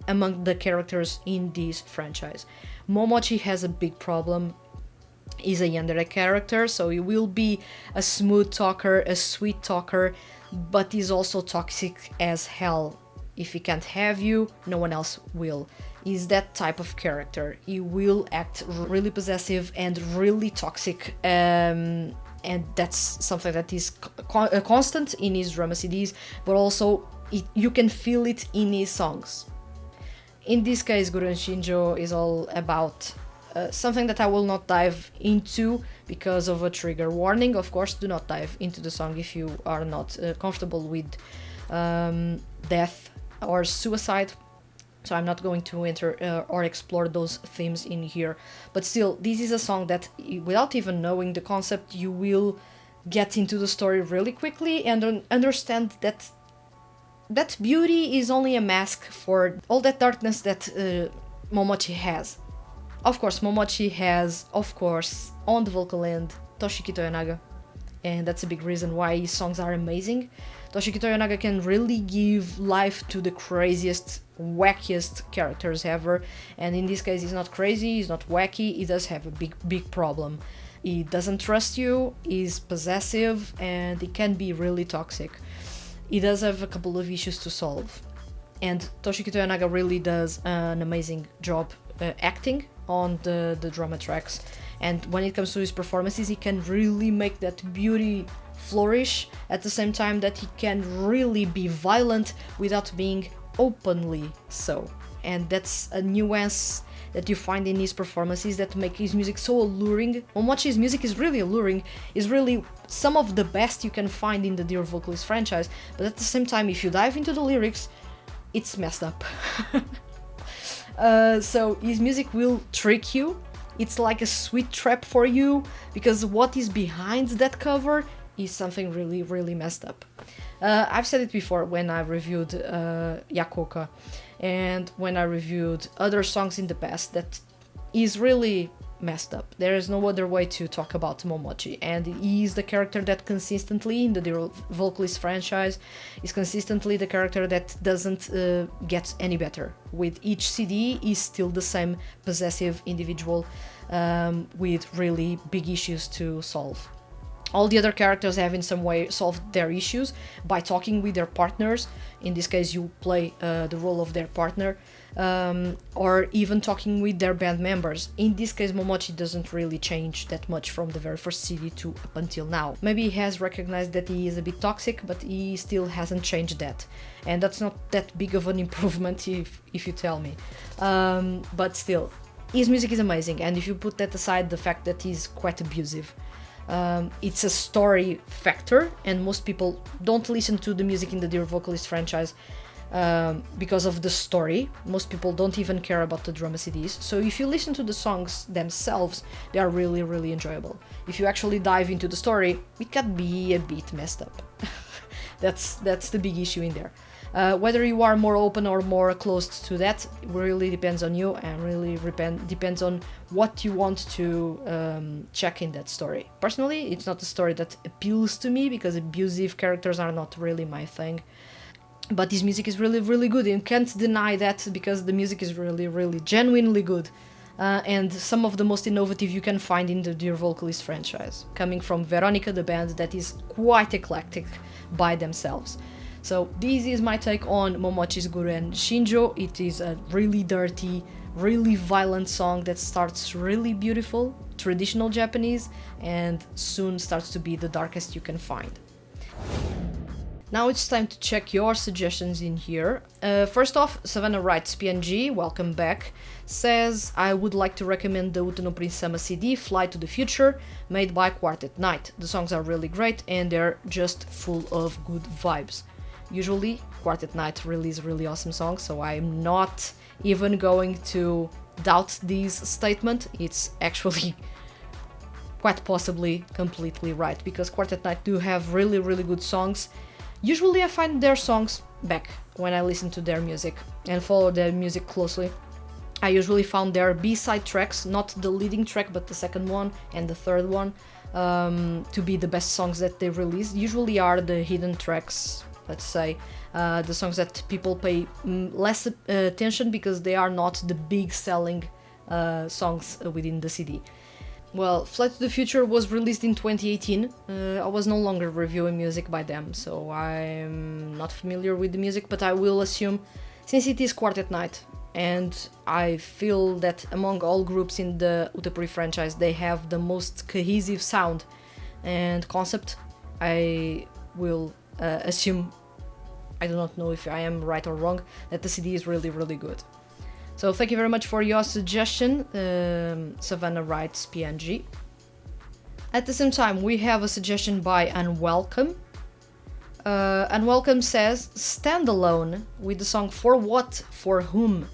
among the characters in this franchise. Momochi has a big problem. He's a yandere character, so he will be a smooth talker, a sweet talker, but he's also toxic as hell. If he can't have you, no one else will. He's that type of character. He will act really possessive and really toxic, and that's something that is constant in his drama CDs, but also you can feel it in his songs. In this case, Guren Shinjou is all about something that I will not dive into because of a trigger warning. Of course, do not dive into the song if you are not comfortable with death or suicide. So I'm not going to enter or explore those themes in here. But still, this is a song that, without even knowing the concept, you will get into the story really quickly and understand that that beauty is only a mask for all that darkness that Momochi has. Of course, Momochi has, on the vocal end, Toshiki Toyonaga, and that's a big reason why his songs are amazing. Toshiki Toyonaga can really give life to the craziest, wackiest characters ever, and in this case he's not crazy, he's not wacky, he does have a big problem. He doesn't trust you, he's possessive, and he can be really toxic. He does have a couple of issues to solve. And Toshiki Toyonaga really does an amazing job acting on the drama tracks. And when it comes to his performances, he can really make that beauty flourish at the same time that he can really be violent without being openly so. And that's a nuance that you find in his performances that make his music so alluring. Momochi's music is really alluring, is really some of the best you can find in the Dear Vocalist franchise, but at the same time, if you dive into the lyrics, it's messed up. So his music will trick you. It's like a sweet trap for you, because what is behind that cover is something really, really messed up. I've said it before when I reviewed Yakoka, and when I reviewed other songs in the past, that is really messed up. There is no other way to talk about Momochi, and he is the character that consistently in the Dear Vocalist franchise is consistently the character that doesn't get any better. With each CD, he's still the same possessive individual with really big issues to solve. All the other characters have in some way solved their issues by talking with their partners. In this case, you play the role of their partner, or even talking with their band members. In this case, Momochi doesn't really change that much from the very first CD to up until now. Maybe he has recognized that he is a bit toxic, but he still hasn't changed that. And that's not that big of an improvement if you tell me. But still, his music is amazing, and if you put that aside, the fact that he's quite abusive, it's a story factor, and most people don't listen to the music in the Dear Vocalist franchise because of the story. Most people don't even care about the drama CDs. So if you listen to the songs themselves, they are really, really enjoyable. If you actually dive into the story, it can be a bit messed up. That's the big issue in there. Whether you are more open or more closed to that really depends on you, and really depends on what you want to check in that story. Personally, it's not a story that appeals to me, because abusive characters are not really my thing. But his music is really, really good, and you can't deny that, because the music is really, really genuinely good. And some of the most innovative you can find in the Dear Vocalist franchise, coming from Veronica, the band that is quite eclectic by themselves. So this is my take on Momochi's Guren Shinjou. It is a really dirty, really violent song that starts really beautiful, traditional Japanese, and soon starts to be the darkest you can find. Now it's time to check your suggestions in here. First off, Savannah Wrights PNG, welcome back, says, I would like to recommend the Uta no Prince-sama CD, Fly to the Future, made by Quartet Night. The songs are really great, and they're just full of good vibes. Usually, Quartet Night release really awesome songs, so I'm not even going to doubt this statement. It's actually quite possibly completely right, because Quartet Night do have really, really good songs. Usually I find their songs back when I listen to their music and follow their music closely. I usually found their B-side tracks, not the leading track, but the second one and the third one, to be the best songs that they release. Usually are the hidden tracks, let's say, the songs that people pay less attention because they are not the big selling songs within the CD. Well, Flight to the Future was released in 2018. I was no longer reviewing music by them, so I'm not familiar with the music, but I will assume, since it is Quartet Night, and I feel that among all groups in the Utapuri franchise, they have the most cohesive sound and concept, I will assume, I do not know if I am right or wrong, that the CD is really, really good. So thank you very much for your suggestion, Savannah Wrights PNG. At the same time, we have a suggestion by Unwelcome. Unwelcome says, Stand Alone, with the song For What, For Whom.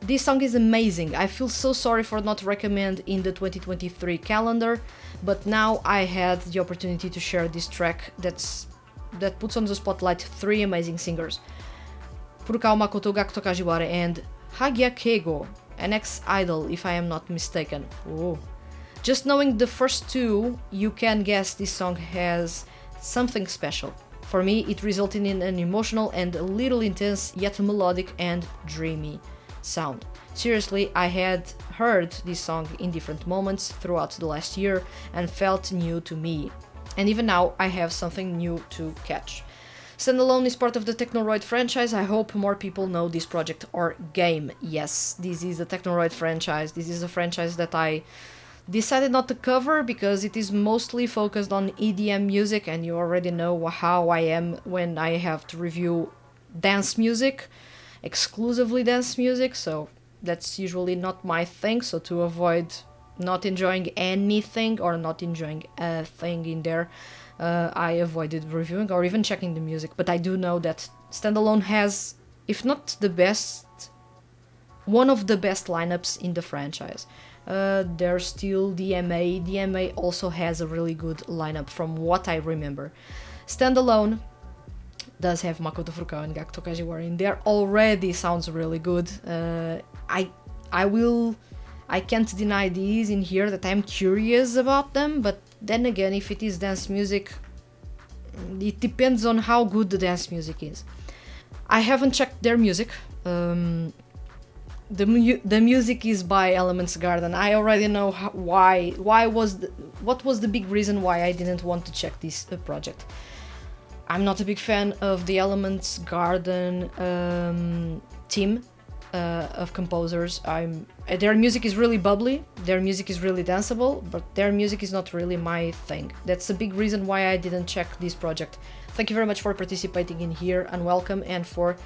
This song is amazing. I feel so sorry for not recommend in the 2023 calendar, but now I had the opportunity to share this track that puts on the spotlight three amazing singers. Furukawa Makoto, Gakuto Kajiwara, and Hagia Keigo, an ex-idol if I am not mistaken. Ooh. Just knowing the first two, you can guess this song has something special. For me, it resulted in an emotional and a little intense, yet melodic and dreamy sound. Seriously, I had heard this song in different moments throughout the last year and felt new to me. And even now, I have something new to catch. Standalone is part of the Technoroid franchise. I hope more people know this project or game. Yes, this is the Technoroid franchise. This is a franchise that I decided not to cover because it is mostly focused on EDM music, and you already know how I am when I have to review dance music, exclusively dance music, so that's usually not my thing. So to avoid not enjoying anything or not enjoying a thing in there, I avoided reviewing or even checking the music. But I do know that Standalone has, if not the best, one of the best lineups in the franchise. There's still DMA. DMA also has a really good lineup from what I remember. Standalone does have Makoto Furukawa and Gakuto Kajiwara in there. Already sounds really good. I can't deny these in here that I'm curious about them, but then again, if it is dance music, it depends on how good the dance music is. I haven't checked their music. The music is by Elements Garden. I already know what was the big reason why I didn't want to check this project. I'm not a big fan of the Elements Garden team of composers. Their music is really bubbly, their music is really danceable, but their music is not really my thing. That's a big reason why I didn't check this project. Thank you very much for participating in here and welcome, and for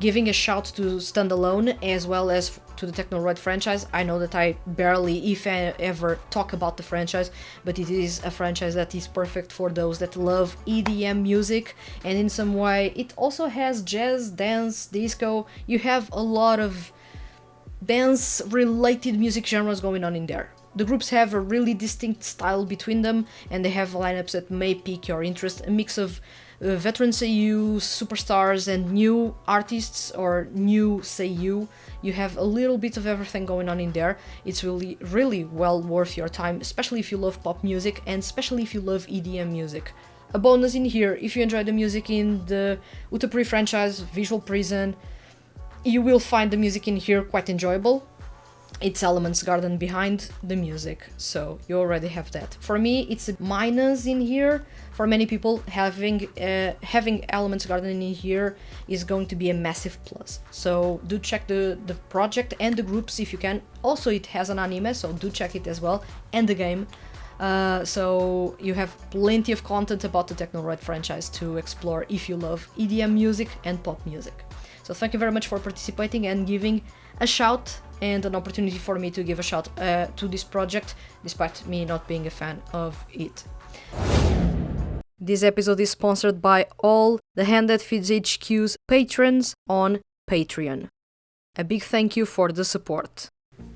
giving a shout to Standalone as well as to the Technoroid franchise. I know that I barely, if I ever, talk about the franchise, but it is a franchise that is perfect for those that love EDM music, and in some way it also has jazz, dance, disco. You have a lot of dance related music genres going on in there. The groups have a really distinct style between them, and they have lineups that may pique your interest, a mix of veteran seiyuu, superstars, and new artists or new seiyuu. You have a little bit of everything going on in there. It's really, really well worth your time, especially if you love pop music and especially if you love EDM music. A bonus in here, if you enjoy the music in the Utapuri franchise, Visual Prison, you will find the music in here quite enjoyable. It's Elements Garden behind the music, so you already have that. For me, it's a minus in here. For many people, having Elements Garden in here is going to be a massive plus. So do check the project and the groups if you can. Also, it has an anime, so do check it as well, and the game. So you have plenty of content about the Technoroid franchise to explore if you love EDM music and pop music. So thank you very much for participating and giving a shout and an opportunity for me to give a shout to this project, despite me not being a fan of it. This episode is sponsored by all the Hand That Feeds HQ's patrons on Patreon. A big thank you for the support.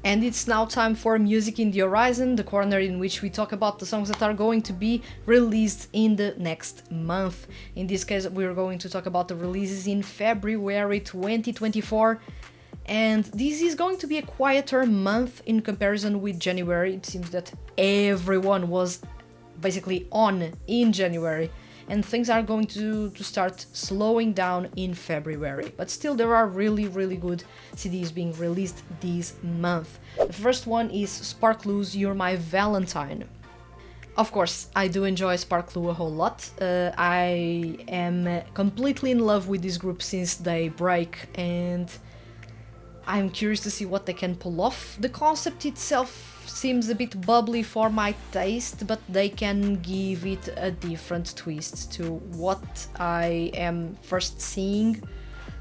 And it's now time for Music in the Horizon, the corner in which we talk about the songs that are going to be released in the next month. In this case, we're going to talk about the releases in February 2024. And this is going to be a quieter month in comparison with January. It seems that everyone was basically on in January, and things are going to start slowing down in February. But still, there are really, really good CDs being released this month. The first one is Sparklou's You're My Valentine. Of course, I do enjoy Sparklou a whole lot. I am completely in love with this group since Daybreak, and I'm curious to see what they can pull off. The concept itself seems a bit bubbly for my taste, but they can give it a different twist to what I am first seeing.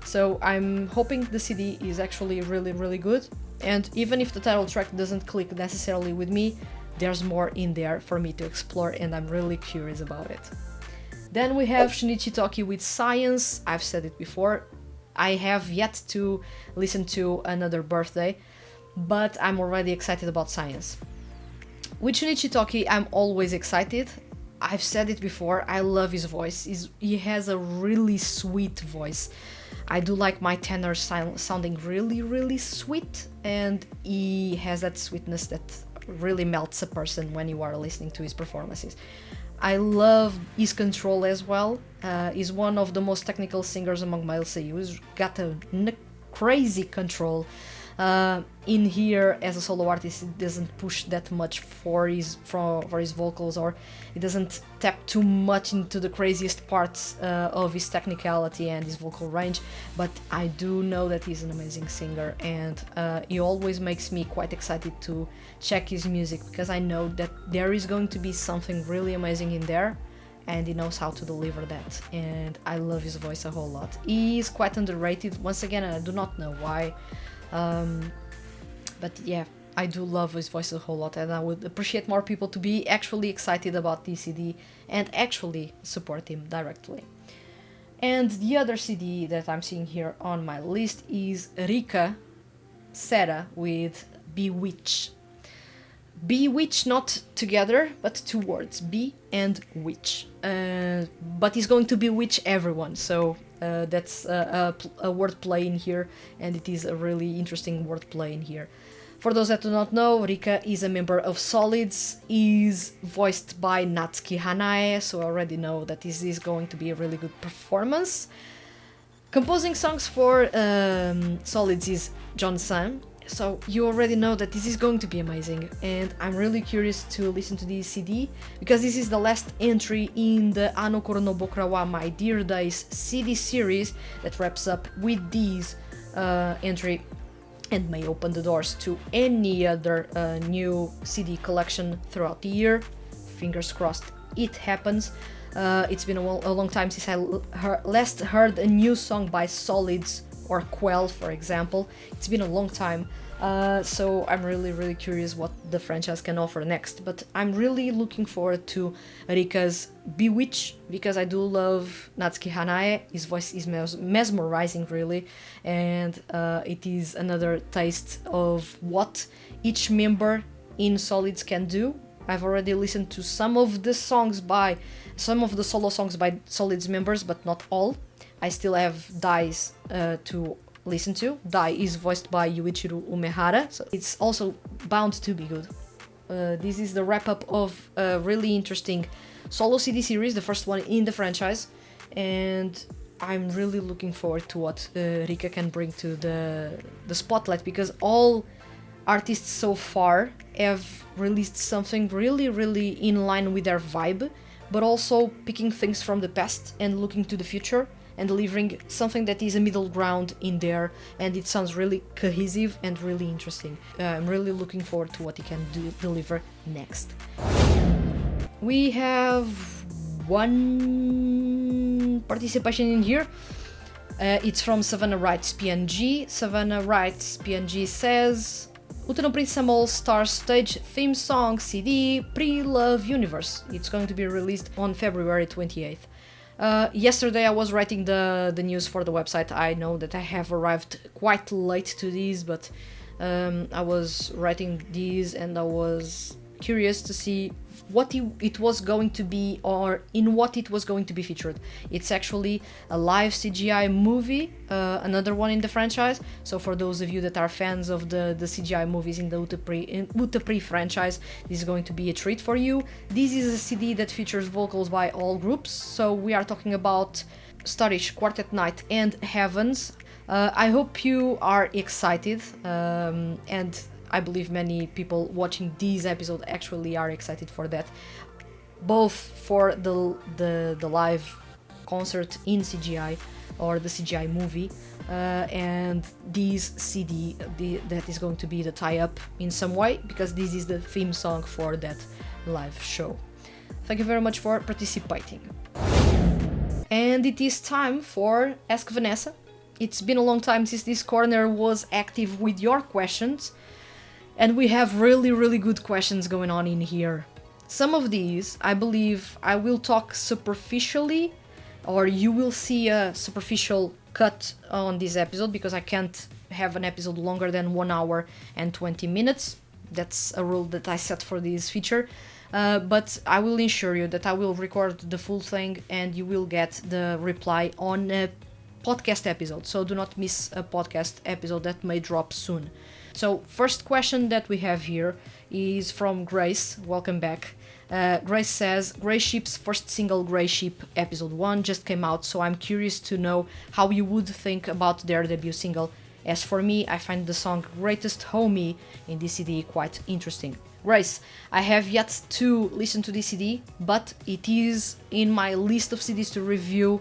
So I'm hoping the CD is actually really, really good. And even if the title track doesn't click necessarily with me, there's more in there for me to explore, and I'm really curious about it. Then we have Shinichi Toki with Science. I've said it before. I have yet to listen to Another Birthday, but I'm already excited about Science. With Shinichi Toki, I'm always excited. I've said it before, I love his voice. He has a really sweet voice. I do like my tenor sounding really, really sweet, and he has that sweetness that really melts a person when you are listening to his performances. I love his control as well. He's one of the most technical singers among male seiyuu. He's got a crazy control. In here, as a solo artist, he doesn't push that much for his vocals, or he doesn't tap too much into the craziest parts of his technicality and his vocal range. But I do know that he's an amazing singer, and he always makes me quite excited to check his music, because I know that there is going to be something really amazing in there, and he knows how to deliver that. And I love his voice a whole lot. He is quite underrated. Once again, I do not know why. But yeah, I do love his voice a whole lot, and I would appreciate more people to be actually excited about this CD and actually support him directly. And the other CD that I'm seeing here on my list is Rika Sera with Bewitch. Bewitch, not together, but two words, be and witch. But he's going to bewitch everyone, so that's a wordplay in here, and it is a really interesting wordplay in here. For those that do not know, Rika is a member of Solids, is voiced by Natsuki Hanae, so I already know that this is going to be a really good performance. Composing songs for Solids is John San, so you already know that this is going to be amazing, and I'm really curious to listen to this CD, because this is the last entry in the Ano Koro no Bokura wa My Dear Days CD series that wraps up with this entry and may open the doors to any other new CD collection throughout the year. Fingers crossed it happens. It's been a long time since I last heard a new song by Solids or Quell, for example. It's been a long time, so I'm really curious what the franchise can offer next. But I'm really looking forward to Rika's Bewitch, because I do love Natsuki Hanae. His voice is mesmerizing, really, and it is another taste of what each member in Solids can do. I've already listened to some of the solo songs by Solids members, but not all. I still have Dai's to listen to. Dai is voiced by Yuichiro Umehara, so it's also bound to be good. This is the wrap-up of a really interesting solo CD series, the first one in the franchise, and I'm really looking forward to what Rika can bring to the spotlight, because all artists so far have released something really in line with their vibe, but also picking things from the past and looking to the future, and delivering something that is a middle ground in there, and it sounds really cohesive and really interesting. I'm really looking forward to what he can deliver next. We have one participation in here. It's from Savannah Wrights PNG. Savannah Wrights PNG says, Utano Prism All Star Stage Theme Song CD Pre-Love Universe. It's going to be released on February 28th. Yesterday I was writing the news for the website. I know that I have arrived quite late to these, but I was writing these and I was curious to see what it was going to be, or in what it was going to be featured. It's actually a live CGI movie, another one in the franchise. So for those of you that are fans of the CGI movies in the Utapri franchise, this is going to be a treat for you. This is a CD that features vocals by all groups, so we are talking about Starish, Quartet Night and Heavens. I hope you are excited, and I believe many people watching this episode actually are excited for that, both for the live concert in CGI or the CGI movie, and this CD that is going to be the tie-up in some way, because this is the theme song for that live show. Thank you very much for participating. And it is time for Ask Vanessa. It's been a long time since this corner was active with your questions, and we have really good questions going on in here. Some of these, I believe, I will talk superficially, or you will see a superficial cut on this episode, because I can't have an episode longer than 1 hour and 20 minutes. That's a rule that I set for this feature. But I will ensure you that I will record the full thing and you will get the reply on a podcast episode, so do not miss a podcast episode that may drop soon. So first question that we have here is from Grace. Welcome back. Grace says, Grey Sheep's first single, Grey Sheep episode 1, just came out, so I'm curious to know how you would think about their debut single. As for me, I find the song Greatest Homie in this CD quite interesting. Grace, I have yet to listen to this CD, but it is in my list of CDs to review,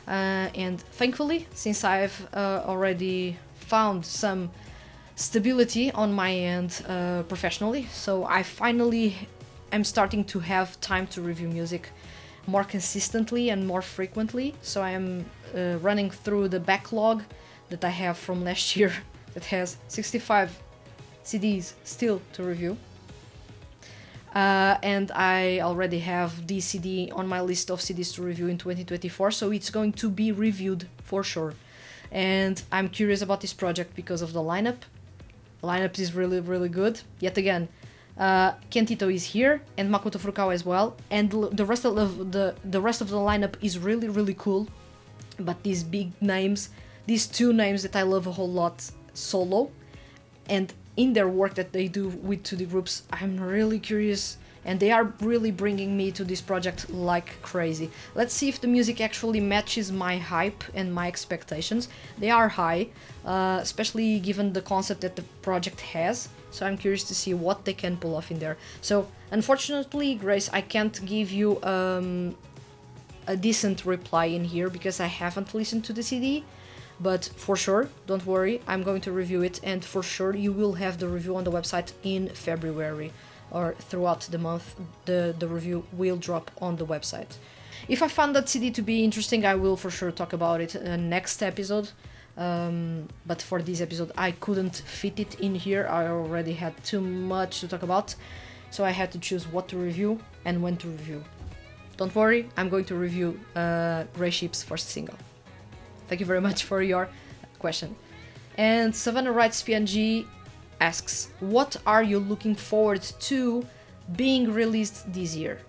and thankfully, since I've already found some stability on my end professionally, so I finally am starting to have time to review music more consistently and more frequently. So I am running through the backlog that I have from last year that has 65 CDs still to review. And I already have this CD on my list of CDs to review in 2024, so it's going to be reviewed for sure. And I'm curious about this project because of the lineup. The lineup is really, really good. Yet again, Kentito is here and Makoto Furukawa as well, and the rest of the rest of the lineup is really, really cool. But these big names, these two names that I love a whole lot, solo, and in their work that they do with 2D groups, I'm really curious, and they are really bringing me to this project like crazy. Let's see if the music actually matches my hype and my expectations. They are high, especially given the concept that the project has, so I'm curious to see what they can pull off in there. So, unfortunately, Grace, I can't give you a decent reply in here because I haven't listened to the CD. But for sure, don't worry, I'm going to review it, and for sure you will have the review on the website in February, or throughout the month the review will drop on the website. If I found that CD to be interesting, I will for sure talk about it next episode, but for this episode I couldn't fit it in here. I already had too much to talk about, so I had to choose what to review and when to review. Don't worry, I'm going to review Grey Sheep's first single. Thank you very much for your question. And Savannah Writes PNG asks, what are you looking forward to being released this year?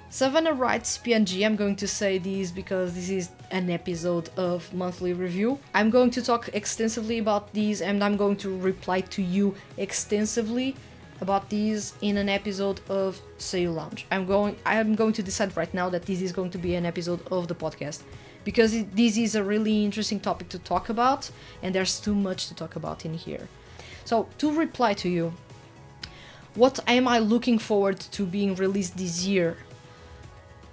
Savannah Writes PNG, I'm going to say this because this is an episode of Monthly Review. I'm going to talk extensively about these, and I'm going to reply to you extensively about these in an episode of Seiyuu Lounge. I'm going to decide right now that this is going to be an episode of the podcast, because this is a really interesting topic to talk about, and there's too much to talk about in here. So, to reply to you, what am I looking forward to being released this year?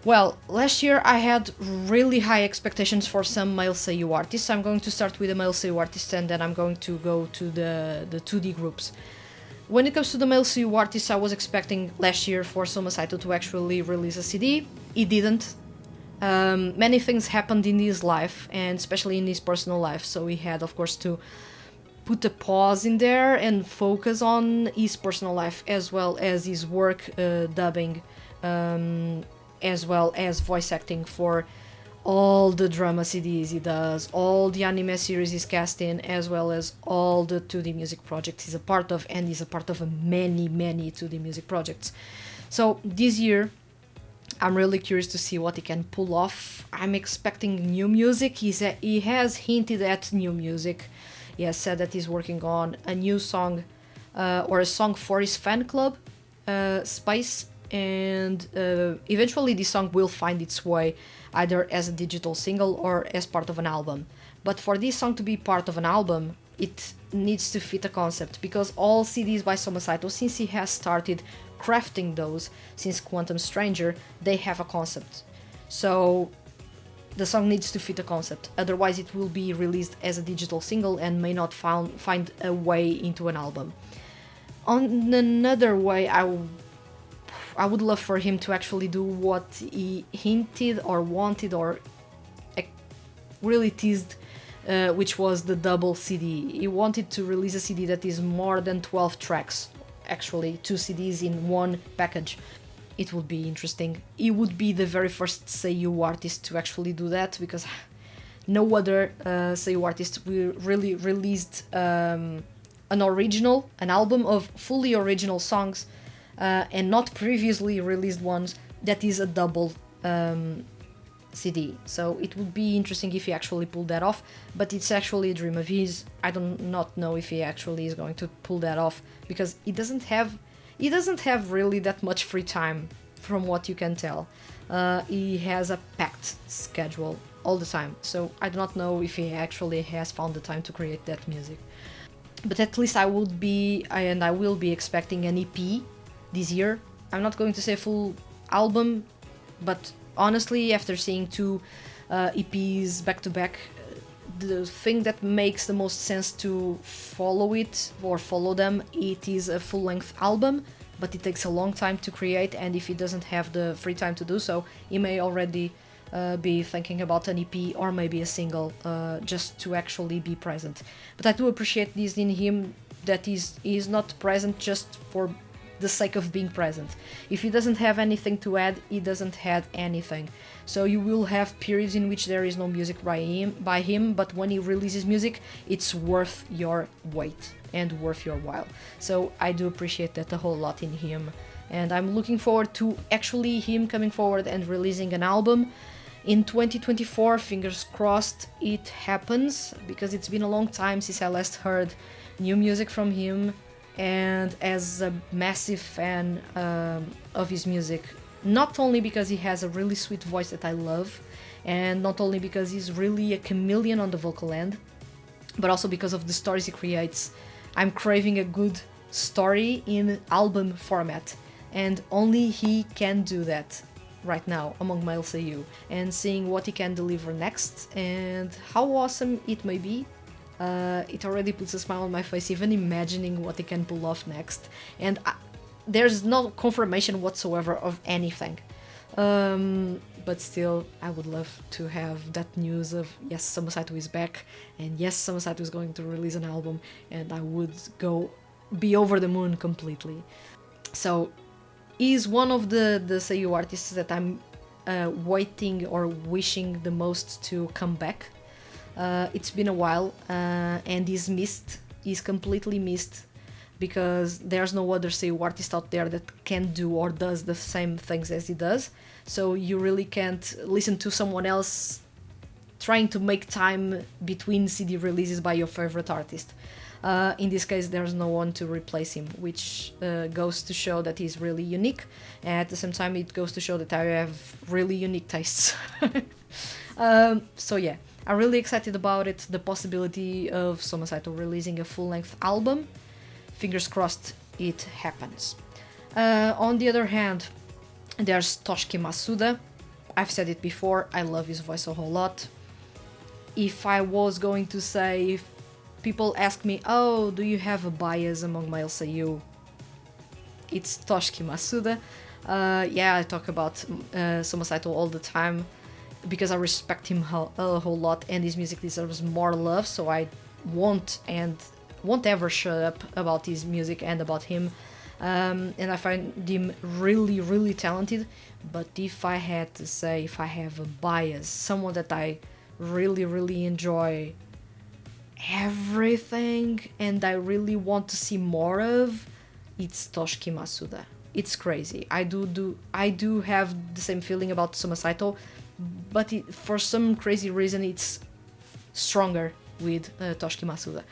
Well, last year I had really high expectations for some male seiyuu artists. I'm going to start with the male seiyuu artists, and then I'm going to go to the 2D groups. When it comes to the male seiyuu artists, I was expecting last year for Soma Saito to actually release a CD. He didn't. Many things happened in his life, and especially in his personal life, so he had, of course, to put a pause in there and focus on his personal life as well as his work dubbing, as well as voice acting for all the drama CDs he does, all the anime series he's cast in, as well as all the 2D music projects he's a part of, and he's a part of many 2D music projects. So this year I'm really curious to see what he can pull off. I'm expecting new music. He has hinted at new music. He has said that he's working on a new song, or a song for his fan club, Spice, and eventually this song will find its way either as a digital single or as part of an album. But for this song to be part of an album, it needs to fit a concept, because all CDs by Soma Saito, since he has started crafting those since Quantum Stranger, they have a concept. So the song needs to fit a concept, otherwise it will be released as a digital single and may not find a way into an album. On another way, I would love for him to actually do what he hinted or wanted or really teased, which was the double CD. He wanted to release a CD that is more than 12 tracks, actually 2 CDs in one package. It would be interesting. He would be the very first seiyuu artist to actually do that, because no other seiyuu artist really released an album of fully original songs, and not previously released ones, that is a double CD. So it would be interesting if he actually pulled that off, but it's actually a dream of his. I do not know if he actually is going to pull that off, because he doesn't have really that much free time, from what you can tell. He has a packed schedule all the time, so I do not know if he actually has found the time to create that music. But at least I will be expecting an EP this year. I'm not going to say full album, but honestly, after seeing two EPs back to back, the thing that makes the most sense to follow them, it is a full-length album, but it takes a long time to create, and if he doesn't have the free time to do so, he may already be thinking about an EP or maybe a single, just to actually be present. But I do appreciate this in him, that he's not present just for the sake of being present. If he doesn't have anything to add, he doesn't add anything. So you will have periods in which there is no music by him, but when he releases music, it's worth your wait and worth your while. So I do appreciate that a whole lot in him, and I'm looking forward to actually him coming forward and releasing an album in 2024. Fingers crossed it happens, because it's been a long time since I last heard new music from him, and as a massive fan of his music, not only because he has a really sweet voice that I love, and not only because he's really a chameleon on the vocal end, but also because of the stories he creates. I'm craving a good story in album format, and only he can do that right now among male seiyuu, and seeing what he can deliver next and how awesome it may be. It already puts a smile on my face even imagining what he can pull off next, and there's no confirmation whatsoever of anything, but still I would love to have that news of yes, Samusaito is back, and yes, Samusaito is going to release an album, and I would be over the moon completely. So he's one of the seiyuu artists that I'm waiting or wishing the most to come back. It's been a while, and he's completely missed, because there's no other seiyuu artist out there that can do or does the same things as he does. So you really can't listen to someone else trying to make time between CD releases by your favorite artist. In this case, there's no one to replace him, which goes to show that he's really unique, and at the same time it goes to show that I have really unique tastes. So yeah, I'm really excited about it, the possibility of Samusaito releasing a full-length album. Fingers crossed it happens. On the other hand, there's Toshiki Masuda. I've said it before, I love his voice a whole lot. If I was going to say, if people ask me, oh, do you have a bias among male seiyuu? It's Toshiki Masuda. Yeah, I talk about Samusaito all the time, because I respect him a whole lot, and his music deserves more love, so I won't ever shut up about his music and about him. And I find him really, really talented. But if I had to say, if I have a bias, someone that I really, really enjoy everything and I really want to see more of, it's Toshiki Masuda. It's crazy. I do have the same feeling about Samusaito, but for some crazy reason it's stronger with Toshiki Masuda.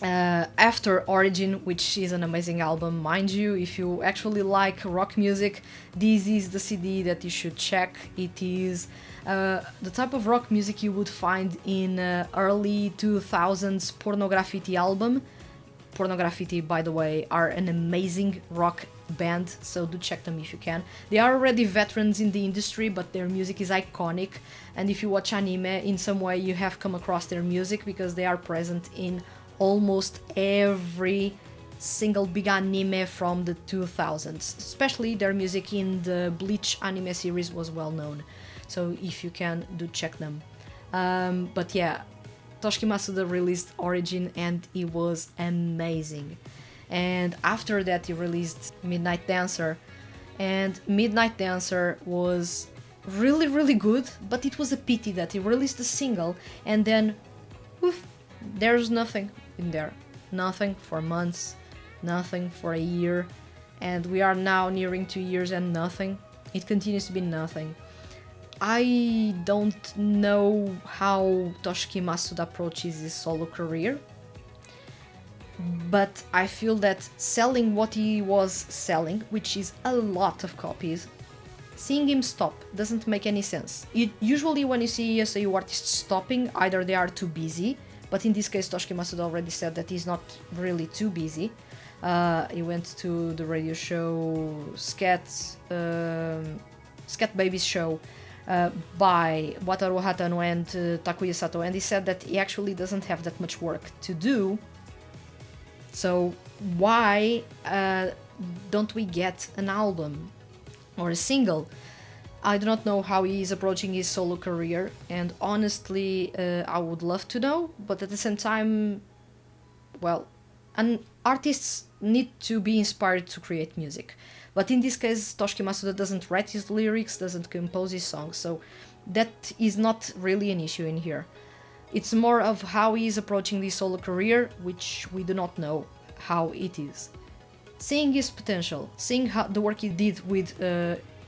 After Origin, which is an amazing album, mind you, if you actually like rock music, this is the CD that you should check. It is the type of rock music you would find in early 2000s Pornograffiti album. Pornograffiti, by the way, are an amazing rock band, so do check them if you can. They are already veterans in the industry, but their music is iconic, and if you watch anime, in some way you have come across their music, because they are present in almost every single big anime from the 2000s. Especially their music in the Bleach anime series was well known, so if you can, do check them. But yeah, Toshiki Masuda released Origin and it was amazing. And after that he released Midnight Dancer, and Midnight Dancer was really, really good, but it was a pity that he released a single and then oof, there's nothing in there. Nothing for months, nothing for a year, and we are now nearing 2 years and nothing. It continues to be nothing. I don't know how Toshiki Masuda approaches his solo career, but I feel that selling what he was selling, which is a lot of copies, seeing him stop doesn't make any sense. Usually when you see a seiyuu artist stopping, either they are too busy, but in this case Toshiki Masuda already said that he's not really too busy. He went to the radio show Scat Baby's show by Wataru Hatano and Takuya Sato, and he said that he actually doesn't have that much work to do. So why don't we get an album or a single? I do not know how he is approaching his solo career, and honestly I would love to know, but at the same time, well, artists need to be inspired to create music. But in this case, Toshiki Masuda doesn't write his lyrics, doesn't compose his songs, so that is not really an issue in here. It's more of how he is approaching this solo career, which we do not know how it is. Seeing his potential, seeing how the work he did with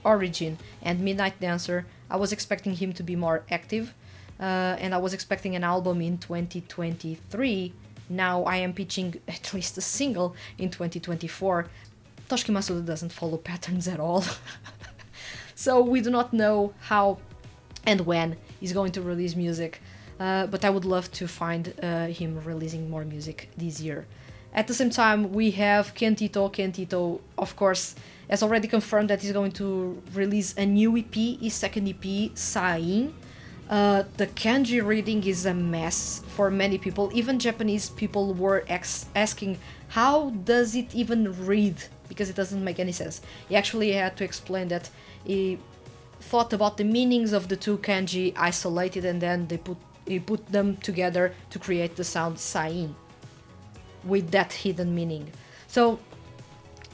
Origin and Midnight Dancer, I was expecting him to be more active, and I was expecting an album in 2023. Now I am pitching at least a single in 2024. Toshiki Masuda doesn't follow patterns at all. So we do not know how and when he's going to release music, but I would love to find him releasing more music this year. At the same time, we have Kentito. Kentito, of course, has already confirmed that he's going to release a new EP, his second EP, Sain. The kanji reading is a mess for many people. Even Japanese people were asking, how does it even read? Because it doesn't make any sense. He actually had to explain that he thought about the meanings of the two kanji isolated, and then he put them together to create the sound Sain with that hidden meaning. So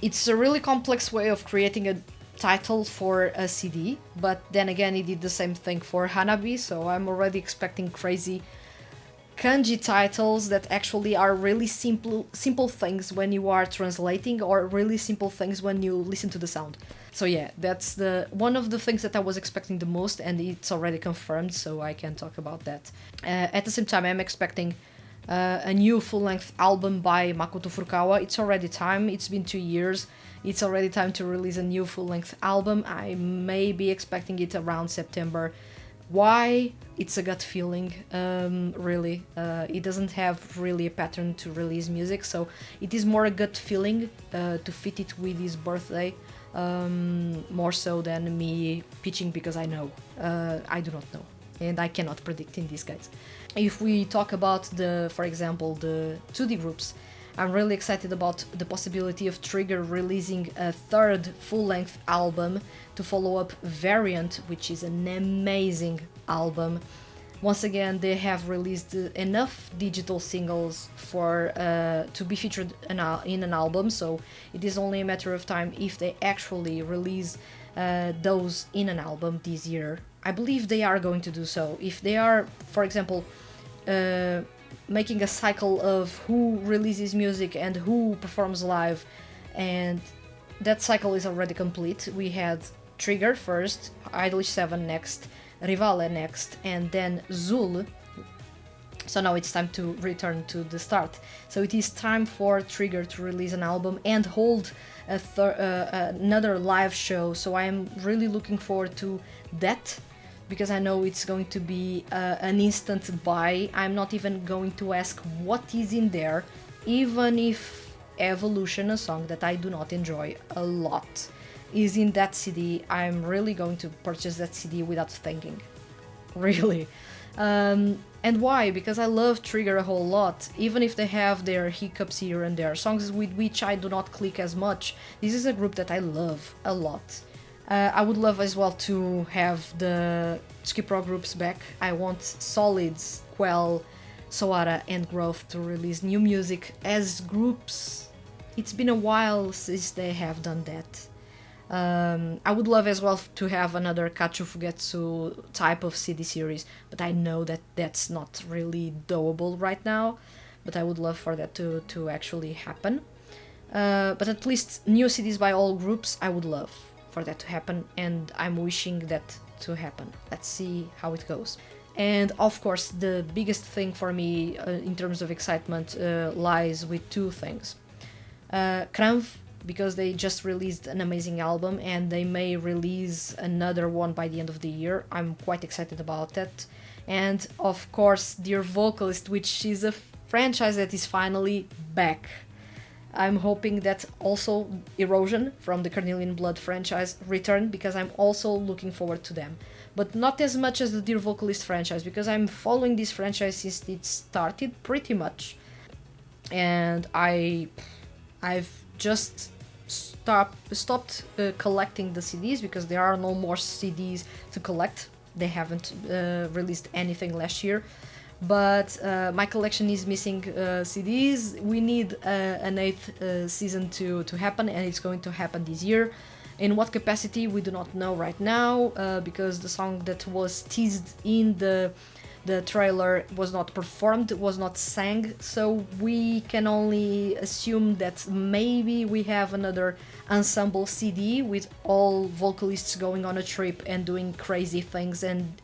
it's a really complex way of creating a title for a CD, but then again he did the same thing for Hanabi, so I'm already expecting crazy kanji titles that actually are really simple things when you are translating, or really simple things when you listen to the sound. So yeah, that's one of the things that I was expecting the most, and it's already confirmed, so I can talk about that. At the same time, I'm expecting a new full-length album by Makoto Furukawa. It's already time. It's been 2 years. It's already time to release a new full-length album. I may be expecting it around September. Why? It's a gut feeling, really. It doesn't have really a pattern to release music, so it is more a gut feeling to fit it with his birthday, more so than me pitching because I know. I do not know, and I cannot predict in this case. If we talk about for example, the 2D groups, I'm really excited about the possibility of Trigger releasing a third full-length album to follow up Variant, which is an amazing album. Once again, they have released enough digital singles for to be featured in an album, so it is only a matter of time if they actually release those in an album this year. I believe they are going to do so. If they are, for example, making a cycle of who releases music and who performs live, and that cycle is already complete. We had Trigger first, Idolish 7 next, Rivale next, and then ZOOL. So now it's time to return to the start. So it is time for Trigger to release an album and hold another live show. So I am really looking forward to that, because I know it's going to be an instant buy. I'm not even going to ask what is in there, even if Evolution, a song that I do not enjoy a lot, is in that CD. I'm really going to purchase that CD without thinking, really. And why? Because I love Trigger a whole lot, even if they have their hiccups here and there, songs with which I do not click as much. This is a group that I love a lot. I would love as well to have the Skipro groups back. I want Solids, Quell, Soara and Growth to release new music as groups. It's been a while since they have done that. I would love as well to have another Kachu Fugetsu type of CD series, but I know that that's not really doable right now, but I would love for that to actually happen. But at least new CDs by all groups I would love. for that to happen, and I'm wishing that to happen. Let's see how it goes. And of course, the biggest thing for me in terms of excitement lies with two things. XlamV, because they just released an amazing album and they may release another one by the end of the year. I'm quite excited about that. And of course, Dear Vocalist, which is a franchise that is finally back. I'm hoping that also Erosion from the Carnelian Blood franchise return, because I'm also looking forward to them. But not as much as the Dear Vocalist franchise, because I'm following this franchise since it started pretty much. And I've just stopped collecting the CDs because there are no more CDs to collect. They haven't released anything last year. But my collection is missing CDs. We need an 8th season to happen, and it's going to happen this year. In what capacity, we do not know right now, because the song that was teased in the trailer was not performed, was not sang, so we can only assume that maybe we have another ensemble CD with all vocalists going on a trip and doing crazy things and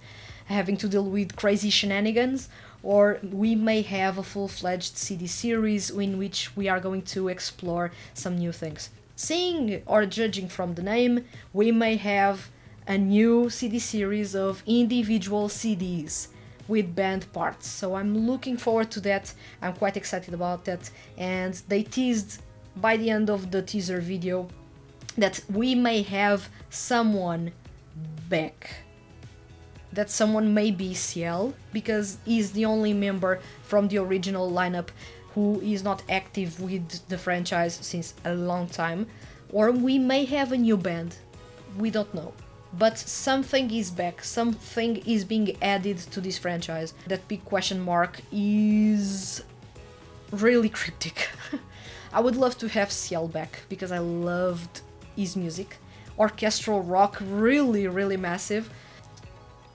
having to deal with crazy shenanigans, or we may have a full-fledged CD series in which we are going to explore some new things. Seeing or judging from the name, we may have a new CD series of individual CDs with band parts, so I'm looking forward to that. I'm quite excited about that, and they teased by the end of the teaser video that we may have someone back. That someone may be Ciel, because he's the only member from the original lineup who is not active with the franchise since a long time. Or we may have a new band, we don't know. But something is back, something is being added to this franchise. That big question mark is really cryptic. I would love to have Ciel back, because I loved his music. Orchestral rock, really massive.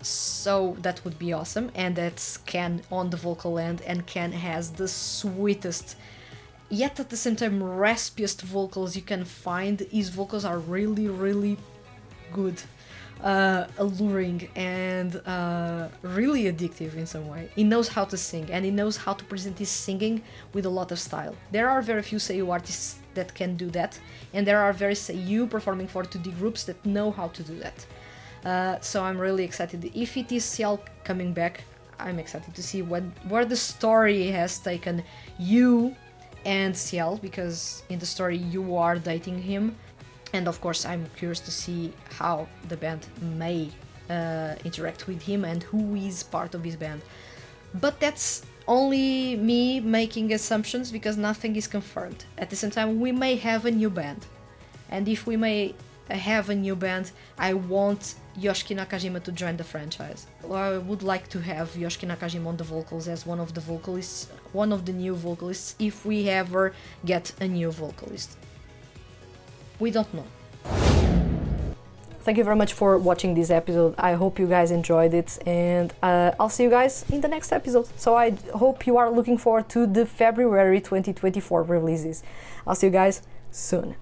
So that would be awesome, and that's Ken on the vocal end, and Ken has the sweetest, yet at the same time raspiest vocals you can find. His vocals are really good, alluring, and really addictive in some way. He knows how to sing, and he knows how to present his singing with a lot of style. There are very few seiyuu artists that can do that, and there are very seiyuu performing for 2D groups that know how to do that. So I'm really excited. If it is Ciel coming back, I'm excited to see where the story has taken you and Ciel, because in the story you are dating him, and of course I'm curious to see how the band may interact with him and who is part of his band. But that's only me making assumptions, because nothing is confirmed. At the same time, we may have a new band, and if we may have a new band, I want Yoshiki Nakajima to join the franchise. I would like to have Yoshiki Nakajima on the vocals as one of the vocalists, one of the new vocalists, if we ever get a new vocalist. We don't know. Thank you very much for watching this episode. I hope you guys enjoyed it, and I'll see you guys in the next episode. So I hope you are looking forward to the February 2024 releases. I'll see you guys soon.